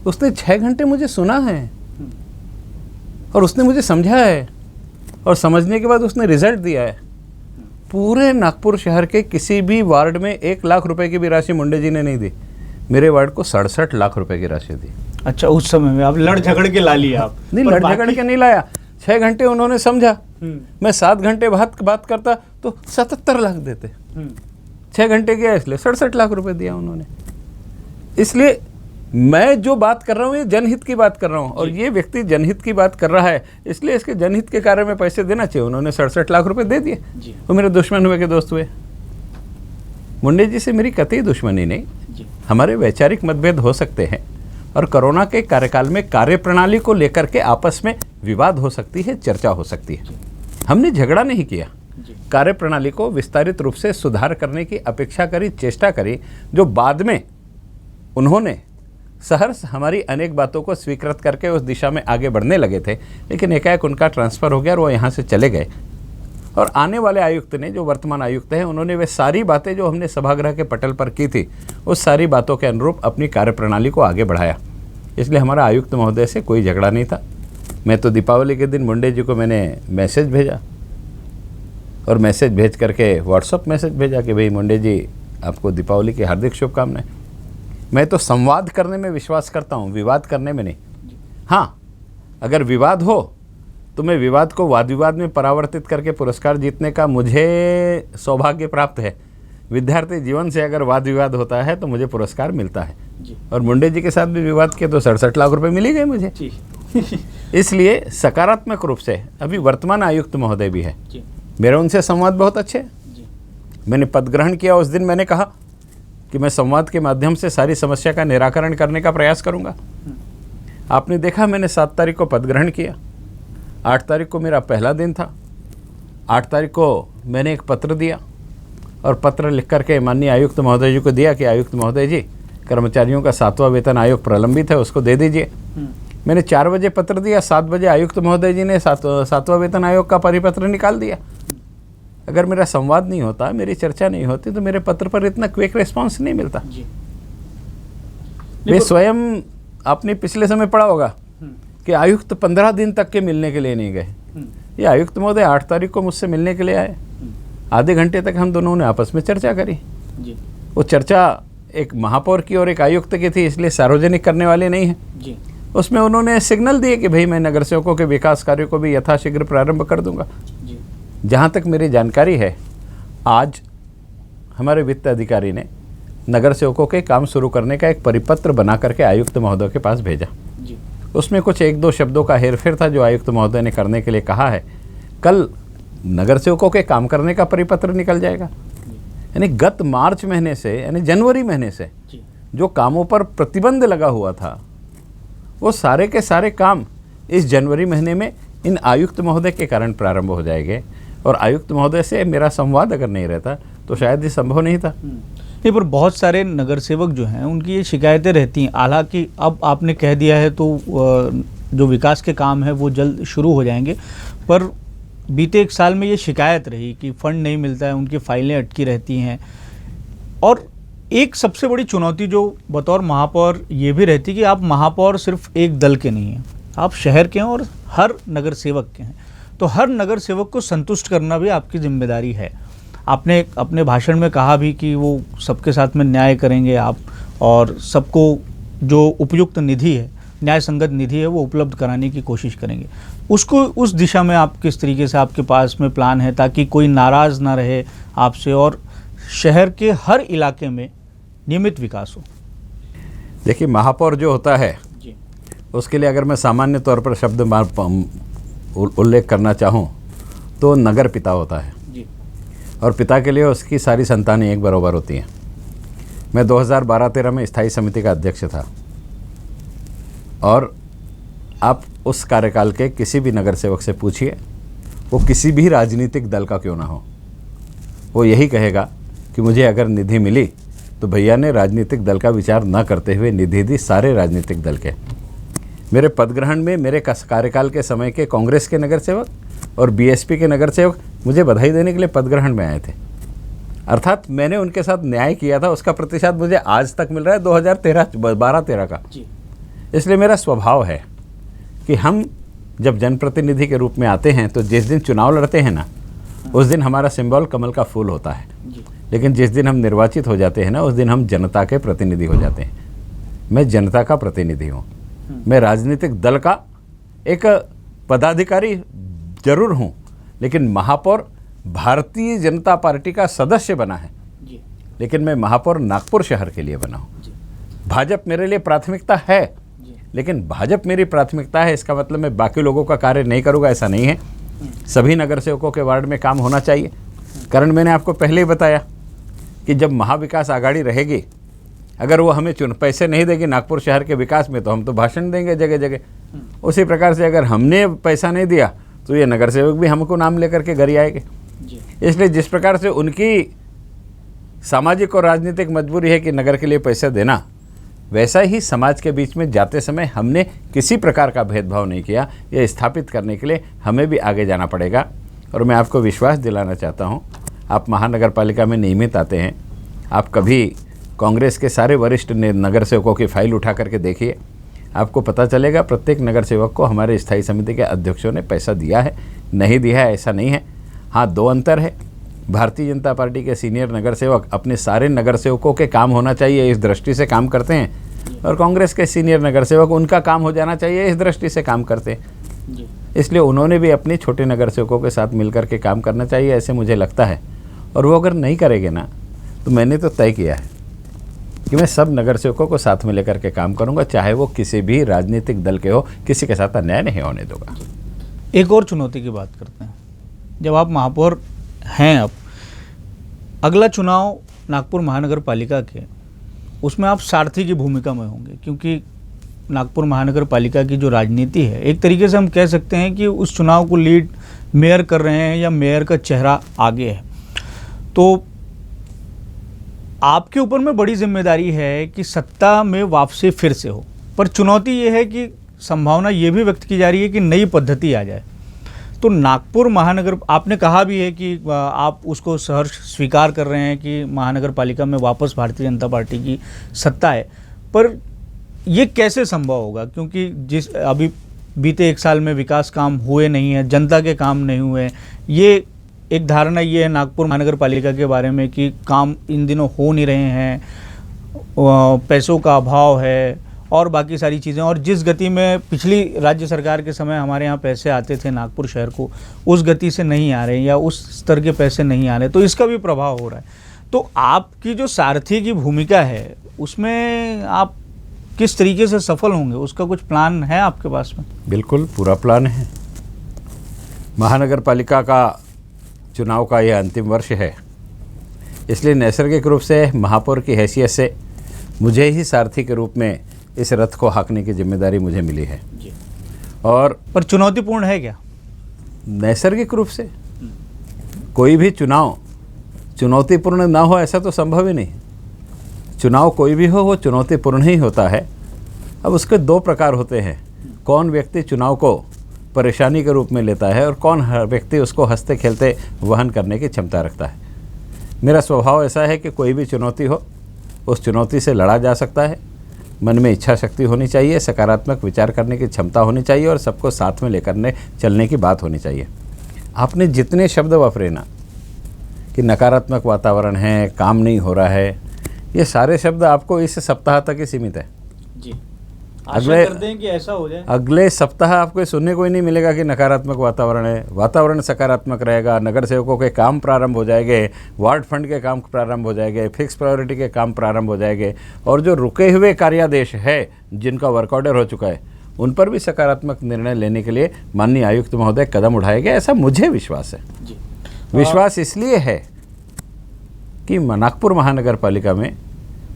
उसने 6 घंटे मुझे सुना है और उसने मुझे समझा है, और समझने के बाद उसने रिजल्ट दिया है। पूरे नागपुर शहर के किसी भी वार्ड में 1 लाख रुपए की भी राशि मुंडे जी ने नहीं दी, मेरे वार्ड को 67 लाख रुपए की राशि दी। अच्छा, उस समय में आप लड़ झगड़ के ला लिए? आप नहीं, लड़ झगड़ के नहीं लाया। 6 घंटे उन्होंने समझा, मैं 7 घंटे बात करता तो 77 लाख देते। 6 घंटे गया इसलिए 67 लाख रुपए दिया उन्होंने। इसलिए मैं जो बात कर रहा हूँ ये जनहित की बात कर रहा हूँ, और ये व्यक्ति जनहित की बात कर रहा है, इसलिए इसके जनहित के कार्य में पैसे देना चाहिए। उन्होंने 67 लाख रुपए दे दिए, वो मेरे दुश्मन हुए के दोस्त हुए। मुंडे जी से मेरी कतई दुश्मनी नहीं, हमारे वैचारिक मतभेद हो सकते हैं, और कोरोना के कार्यकाल में कार्यप्रणाली को लेकर के आपस में विवाद हो सकती है, चर्चा हो सकती है। हमने झगड़ा नहीं किया, कार्यप्रणाली को विस्तारित रूप से सुधार करने की अपेक्षा करी, चेष्टा करी, जो बाद में उन्होंने सहर्ष हमारी अनेक बातों को स्वीकृत करके उस दिशा में आगे बढ़ने लगे थे। लेकिन एकाएक उनका ट्रांसफ़र हो गया और वो यहाँ से चले गए, और आने वाले आयुक्त ने, जो वर्तमान आयुक्त हैं, उन्होंने वे सारी बातें जो हमने सभागृह के पटल पर की थी, उस सारी बातों के अनुरूप अपनी कार्यप्रणाली को आगे बढ़ाया। इसलिए हमारा आयुक्त महोदय से कोई झगड़ा नहीं था। मैं तो दीपावली के दिन मुंडे जी को मैंने मैसेज भेजा, और मैसेज भेज करके व्हाट्सअप मैसेज भेजा कि भाई मुंडे जी, आपको दीपावली की हार्दिक शुभकामनाएं। मैं तो संवाद करने में विश्वास करता हूँ, विवाद करने में नहीं। हाँ, अगर विवाद हो तो मैं विवाद को वाद विवाद में परावर्तित करके पुरस्कार जीतने का मुझे सौभाग्य प्राप्त है। विद्यार्थी जीवन से अगर वाद विवाद होता है तो मुझे पुरस्कार मिलता है, और मुंडे जी के साथ भी विवाद किया तो 67 लाख रुपए मिल ही गए मुझे। इसलिए सकारात्मक रूप से अभी वर्तमान आयुक्त महोदय भी है, मेरा उनसे संवाद बहुत अच्छे। मैंने पद ग्रहण किया, उस दिन मैंने कहा कि मैं संवाद के माध्यम से सारी समस्या का निराकरण करने का प्रयास करूंगा। आपने देखा, मैंने 7 तारीख को पद ग्रहण किया, 8 तारीख को मेरा पहला दिन था। 8 तारीख को मैंने एक पत्र दिया, और पत्र लिख करके माननीय आयुक्त महोदय जी को दिया कि आयुक्त महोदय जी, कर्मचारियों का 7वां वेतन आयोग प्रलंबित है, उसको दे दीजिए। मैंने 4 बजे पत्र दिया, 7 बजे आयुक्त महोदय जी ने 7वां वेतन आयोग का परिपत्र निकाल दिया। अगर मेरा संवाद नहीं होता, मेरी चर्चा नहीं होती, तो मेरे पत्र पर इतना क्विक रिस्पांस नहीं मिलता। वे स्वयं, आपने पिछले समय पढ़ा होगा कि आयुक्त 15 दिन तक के मिलने के लिए नहीं गए। ये आयुक्त महोदय 8 तारीख को मुझसे मिलने के लिए आए। आधे घंटे तक हम दोनों ने आपस में चर्चा करी। जी वो चर्चा एक महापौर की और एक आयुक्त की थी, इसलिए सार्वजनिक करने वाले नहीं हैं। जी उसमें उन्होंने सिग्नल दिए कि भाई मैं नगर सेवकों के विकास कार्यों को भी यथाशीघ्र प्रारंभ कर दूंगा। जी जहाँ तक मेरी जानकारी है, आज हमारे वित्त अधिकारी ने नगर सेवकों के काम शुरू करने का एक परिपत्र बना करके आयुक्त महोदय के पास भेजा। जी उसमें कुछ 1-2 शब्दों का हेरफेर था जो आयुक्त महोदय ने करने के लिए कहा है। कल नगर सेवकों के काम करने का परिपत्र निकल जाएगा। यानी गत मार्च महीने से, यानी जनवरी महीने से जी जो कामों पर प्रतिबंध लगा हुआ था, वो सारे के सारे काम इस जनवरी महीने में इन आयुक्त महोदय के कारण प्रारंभ हो जाएंगे। और आयुक्त महोदय से मेरा संवाद अगर नहीं रहता तो शायद ये संभव नहीं था। नहीं, पर बहुत सारे नगर सेवक जो हैं उनकी ये शिकायतें रहती हैं। हालांकि अब आपने कह दिया है तो जो विकास के काम है वो जल्द शुरू हो जाएंगे, पर बीते 1 साल में ये शिकायत रही कि फंड नहीं मिलता है, उनकी फाइलें अटकी रहती हैं। और एक सबसे बड़ी चुनौती जो बतौर महापौर ये भी रहती कि आप महापौर सिर्फ एक दल के नहीं हैं, आप शहर के हैं और हर नगर सेवक के हैं। तो हर नगर सेवक को संतुष्ट करना भी आपकी जिम्मेदारी है। आपने अपने भाषण में कहा भी कि वो सबके साथ में न्याय करेंगे आप, और सबको जो उपयुक्त निधि है, न्याय संगत निधि है, वो उपलब्ध कराने की कोशिश करेंगे। उसको उस दिशा में आप किस तरीके से, आपके पास में प्लान है ताकि कोई नाराज़ ना रहे आपसे और शहर के हर इलाके में नियमित विकास हो? देखिए, महापौर जो होता है जी उसके लिए अगर मैं सामान्य तौर पर शब्द उल्लेख करना चाहूँ तो नगर पिता होता है। जी और पिता के लिए उसकी सारी संतानें एक बराबर होती हैं। मैं 2012-13 में स्थायी समिति का अध्यक्ष था, और आप उस कार्यकाल के किसी भी नगर सेवक से पूछिए, वो किसी भी राजनीतिक दल का क्यों ना हो, वो यही कहेगा कि मुझे अगर निधि मिली तो भैया ने राजनीतिक दल का विचार न करते हुए निधि दी सारे राजनीतिक दल के। मेरे पदग्रहण में मेरे कार्यकाल के समय के कांग्रेस के नगर सेवक और बीएसपी के नगर सेवक मुझे बधाई देने के लिए पदग्रहण में आए थे। अर्थात मैंने उनके साथ न्याय किया था, उसका प्रतिशत मुझे आज तक मिल रहा है 2012-13 का। जी इसलिए मेरा स्वभाव है कि हम जब जनप्रतिनिधि के रूप में आते हैं तो जिस दिन चुनाव लड़ते हैं ना, उस दिन हमारा सिंबल कमल का फूल होता है। जी लेकिन जिस दिन हम निर्वाचित हो जाते हैं ना, उस दिन हम जनता के प्रतिनिधि हो जाते हैं। मैं जनता का प्रतिनिधि हूँ। मैं राजनीतिक दल का एक पदाधिकारी जरूर हूँ, लेकिन महापौर भारतीय जनता पार्टी का सदस्य बना है। जी लेकिन मैं महापौर नागपुर शहर के लिए बना हूँ। जी भाजपा मेरे लिए प्राथमिकता है, जी लेकिन भाजपा मेरी प्राथमिकता है इसका मतलब मैं बाकी लोगों का कार्य नहीं करूँगा, ऐसा नहीं है। सभी नगर सेवकों के वार्ड में काम होना चाहिए। कारण मैंने आपको पहले ही बताया कि जब महाविकास आघाड़ी रहेगी, अगर वो हमें पैसे नहीं देगी नागपुर शहर के विकास में, तो हम तो भाषण देंगे जगह जगह। उसी प्रकार से अगर हमने पैसा नहीं दिया तो ये नगर सेवक भी हमको नाम लेकर के घर आएंगे। जी इसलिए जिस प्रकार से उनकी सामाजिक और राजनीतिक मजबूरी है कि नगर के लिए पैसा देना, वैसा ही समाज के बीच में जाते समय हमने किसी प्रकार का भेदभाव नहीं किया। यह स्थापित करने के लिए हमें भी आगे जाना पड़ेगा। और मैं आपको विश्वास दिलाना चाहता हूँ, आप महानगर पालिका में नियमित आते हैं, आप कभी कांग्रेस के सारे वरिष्ठ नगर सेवकों की फाइल उठा करके देखिए, आपको पता चलेगा प्रत्येक नगर सेवक को हमारे स्थायी समिति के अध्यक्षों ने पैसा दिया है, नहीं दिया है ऐसा नहीं है। हाँ, 2 अंतर है। भारतीय जनता पार्टी के सीनियर नगर सेवक अपने सारे नगर सेवकों के काम होना चाहिए इस दृष्टि से काम करते हैं, और कांग्रेस के सीनियर नगर सेवक उनका काम हो जाना चाहिए इस दृष्टि से काम करते हैं। जी इसलिए उन्होंने भी अपने छोटे नगर सेवकों के साथ मिलकर के काम करना चाहिए, ऐसे मुझे लगता है। और वो अगर नहीं करेंगे ना, तो मैंने तो तय किया है कि मैं सब नगर सेवकों को साथ में लेकर के काम करूंगा, चाहे वो किसी भी राजनीतिक दल के हो, किसी के साथ अन्याय नहीं होने दूंगा। एक और चुनौती की बात करते हैं। जब आप महापौर हैं, अब अगला चुनाव नागपुर महानगर पालिका के, उसमें आप सारथी की भूमिका में होंगे, क्योंकि नागपुर महानगर पालिका की जो राजनीति है, एक तरीके से हम कह सकते हैं कि उस चुनाव को लीड मेयर कर रहे हैं या मेयर का चेहरा आगे है। तो आपके ऊपर में बड़ी जिम्मेदारी है कि सत्ता में वापसी फिर से हो, पर चुनौती ये है कि संभावना ये भी व्यक्त की जा रही है कि नई पद्धति आ जाए। तो नागपुर महानगर, आपने कहा भी है कि आप उसको सहर्ष स्वीकार कर रहे हैं कि महानगर पालिका में वापस भारतीय जनता पार्टी की सत्ता है, पर ये कैसे संभव होगा? क्योंकि जिस अभी बीते 1 साल में विकास काम हुए नहीं है, जनता के काम नहीं हुए। ये एक धारणा ये है नागपुर महानगर पालिका के बारे में कि काम इन दिनों हो नहीं रहे हैं, पैसों का अभाव है और बाकी सारी चीज़ें। और जिस गति में पिछली राज्य सरकार के समय हमारे यहाँ पैसे आते थे नागपुर शहर को, उस गति से नहीं आ रहे या उस स्तर के पैसे नहीं आ रहे, तो इसका भी प्रभाव हो रहा है। तो आपकी जो सारथी की भूमिका है उसमें आप किस तरीके से सफल होंगे, उसका कुछ प्लान है आपके पास में? बिल्कुल पूरा प्लान है। महानगर पालिका का चुनाव का यह अंतिम वर्ष है, इसलिए नैसर्गिक रूप से महापौर की हैसियत से मुझे ही सारथी के रूप में इस रथ को हाँकने की जिम्मेदारी मुझे मिली है। और पर चुनौतीपूर्ण है क्या? नैसर्गिक रूप से कोई भी चुनाव चुनौतीपूर्ण ना हो ऐसा तो संभव ही नहीं। चुनाव कोई भी हो वो चुनौतीपूर्ण ही होता है। अब उसके 2 प्रकार होते हैं, कौन व्यक्ति चुनाव को परेशानी के रूप में लेता है और कौन व्यक्ति उसको हंसते खेलते वहन करने की क्षमता रखता है। मेरा स्वभाव ऐसा है कि कोई भी चुनौती हो उस चुनौती से लड़ा जा सकता है। मन में इच्छा शक्ति होनी चाहिए, सकारात्मक विचार करने की क्षमता होनी चाहिए और सबको साथ में लेकर चलने की बात होनी चाहिए। आपने जितने शब्द वापरे ना कि नकारात्मक वातावरण है, काम नहीं हो रहा है, ये सारे शब्द आपको इस सप्ताह तक ही सीमित है जी। आशा करते हैं कि ऐसा हो जाए। अगले सप्ताह आपको सुनने को ही नहीं मिलेगा कि नकारात्मक वातावरण है। वातावरण सकारात्मक रहेगा, नगर सेवकों के काम प्रारंभ हो जाएंगे, वार्ड फंड के काम प्रारंभ हो जाएंगे, फिक्स प्रायोरिटी के काम प्रारंभ हो जाएंगे और जो रुके हुए कार्यादेश है जिनका वर्क ऑर्डर हो चुका है उन पर भी सकारात्मक निर्णय लेने के लिए माननीय आयुक्त महोदय कदम उठाएंगे, ऐसा मुझे विश्वास है जी। विश्वास इसलिए है कि नागपुर महानगर पालिका में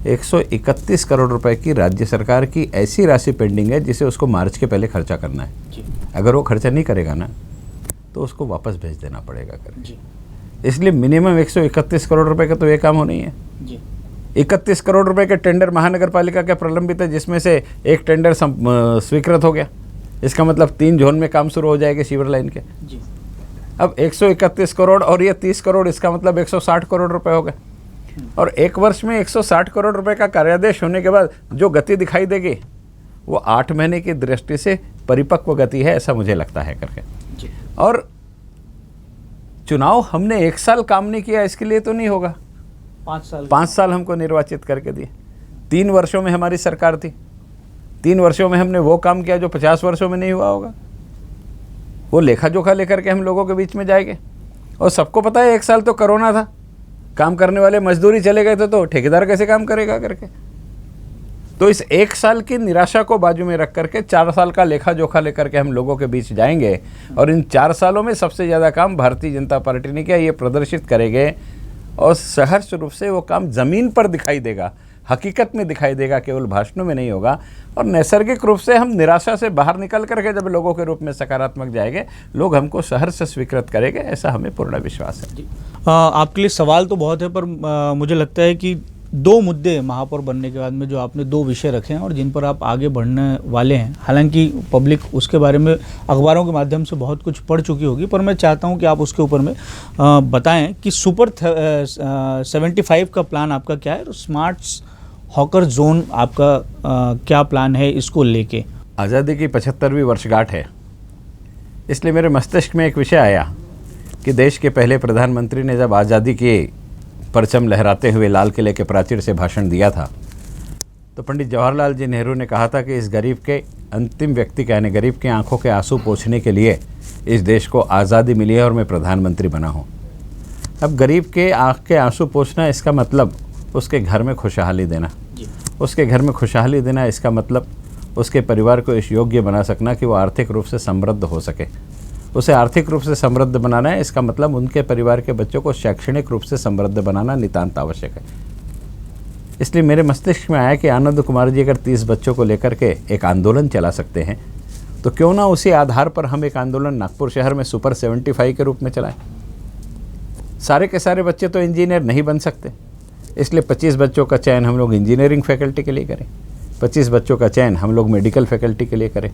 131 करोड़ रुपए की राज्य सरकार की ऐसी राशि पेंडिंग है जिसे उसको मार्च के पहले खर्चा करना है जी। अगर वो खर्चा नहीं करेगा ना तो उसको वापस भेज देना पड़ेगा जी। इसलिए मिनिमम 131 करोड़ रुपए का तो ये काम होना ही है जी। 31 करोड़ रुपए के टेंडर महानगर पालिका के प्रलंबित है, जिसमें से एक टेंडर स्वीकृत हो गया। इसका मतलब 3 जोन में काम शुरू हो जाएंगे सीवर लाइन के जी। अब 131 करोड़ और ये 30 करोड़, इसका मतलब 160 करोड़ रुपए हो गए। और 1 वर्ष में 160 करोड़ रुपए का कार्यादेश होने के बाद जो गति दिखाई देगी वो 8 महीने की दृष्टि से परिपक्व गति है, ऐसा मुझे लगता है करके जी। और चुनाव हमने 1 साल काम नहीं किया इसके लिए तो नहीं होगा। 5 साल हमको निर्वाचित करके दिए। 3 वर्षों में हमारी सरकार थी, 3 वर्षों में हमने वो काम किया जो 50 वर्षों में नहीं हुआ होगा। वो लेखा जोखा लेकर के हम लोगों के बीच में जाएंगे। और सबको पता है 1 साल तो कोरोना था, काम करने वाले मजदूरी चले गए थे, तो ठेकेदार कैसे काम करेगा करके। तो इस 1 साल की निराशा को बाजू में रख करके 4 साल का लेखा जोखा लेकर के हम लोगों के बीच जाएंगे और इन 4 सालों में सबसे ज़्यादा काम भारतीय जनता पार्टी ने किया ये प्रदर्शित करेंगे और सहर्ष रूप से वो काम ज़मीन पर दिखाई देगा, हकीकत में दिखाई देगा, केवल भाषणों में नहीं होगा। और नैसर्गिक रूप से हम निराशा से बाहर निकल करके जब लोगों के रूप में सकारात्मक जाएंगे, लोग हमको सहर्ष से स्वीकृत करेंगे, ऐसा हमें पूर्ण विश्वास है। आपके लिए सवाल तो बहुत है, पर मुझे लगता है कि 2 मुद्दे महापौर बनने के बाद में जो आपने 2 विषय रखे हैं और जिन पर आप आगे बढ़ने वाले हैं, हालांकि पब्लिक उसके बारे में अखबारों के माध्यम से बहुत कुछ पढ़ चुकी होगी, पर मैं चाहता हूं कि आप उसके ऊपर में बताएं कि सुपर 75 का प्लान आपका क्या है और स्मार्ट हॉकर जोन आपका क्या प्लान है इसको लेके। आज़ादी की 75वीं वर्षगांठ है, इसलिए मेरे मस्तिष्क में एक विषय आया कि देश के पहले प्रधानमंत्री ने जब आज़ादी के परचम लहराते हुए लाल किले के प्राचीर से भाषण दिया था तो पंडित जवाहरलाल जी नेहरू ने कहा था कि इस गरीब के अंतिम व्यक्ति का यानी गरीब की आंखों के आंसू पोंछने के लिए इस देश को आज़ादी मिली है और मैं प्रधानमंत्री बना हूँ। अब गरीब के आँख के आंसू पोंछना इसका मतलब उसके घर में खुशहाली देना, उसके घर में खुशहाली देना इसका मतलब उसके परिवार को इस योग्य बना सकना कि वो आर्थिक रूप से समृद्ध हो सके। उसे आर्थिक रूप से समृद्ध बनाना है, इसका मतलब उनके परिवार के बच्चों को शैक्षणिक रूप से समृद्ध बनाना नितांत आवश्यक है। इसलिए मेरे मस्तिष्क में आया कि आनंद कुमार जी अगर 30 बच्चों को लेकर के एक आंदोलन चला सकते हैं तो क्यों ना उसी आधार पर हम एक आंदोलन नागपुर शहर में सुपर 75 के रूप में चलाएं। सारे के सारे बच्चे तो इंजीनियर नहीं बन सकते, इसलिए 25 बच्चों का चयन हम लोग इंजीनियरिंग फैकल्टी के लिए करें, 25 बच्चों का चयन हम लोग मेडिकल फैकल्टी के लिए करें।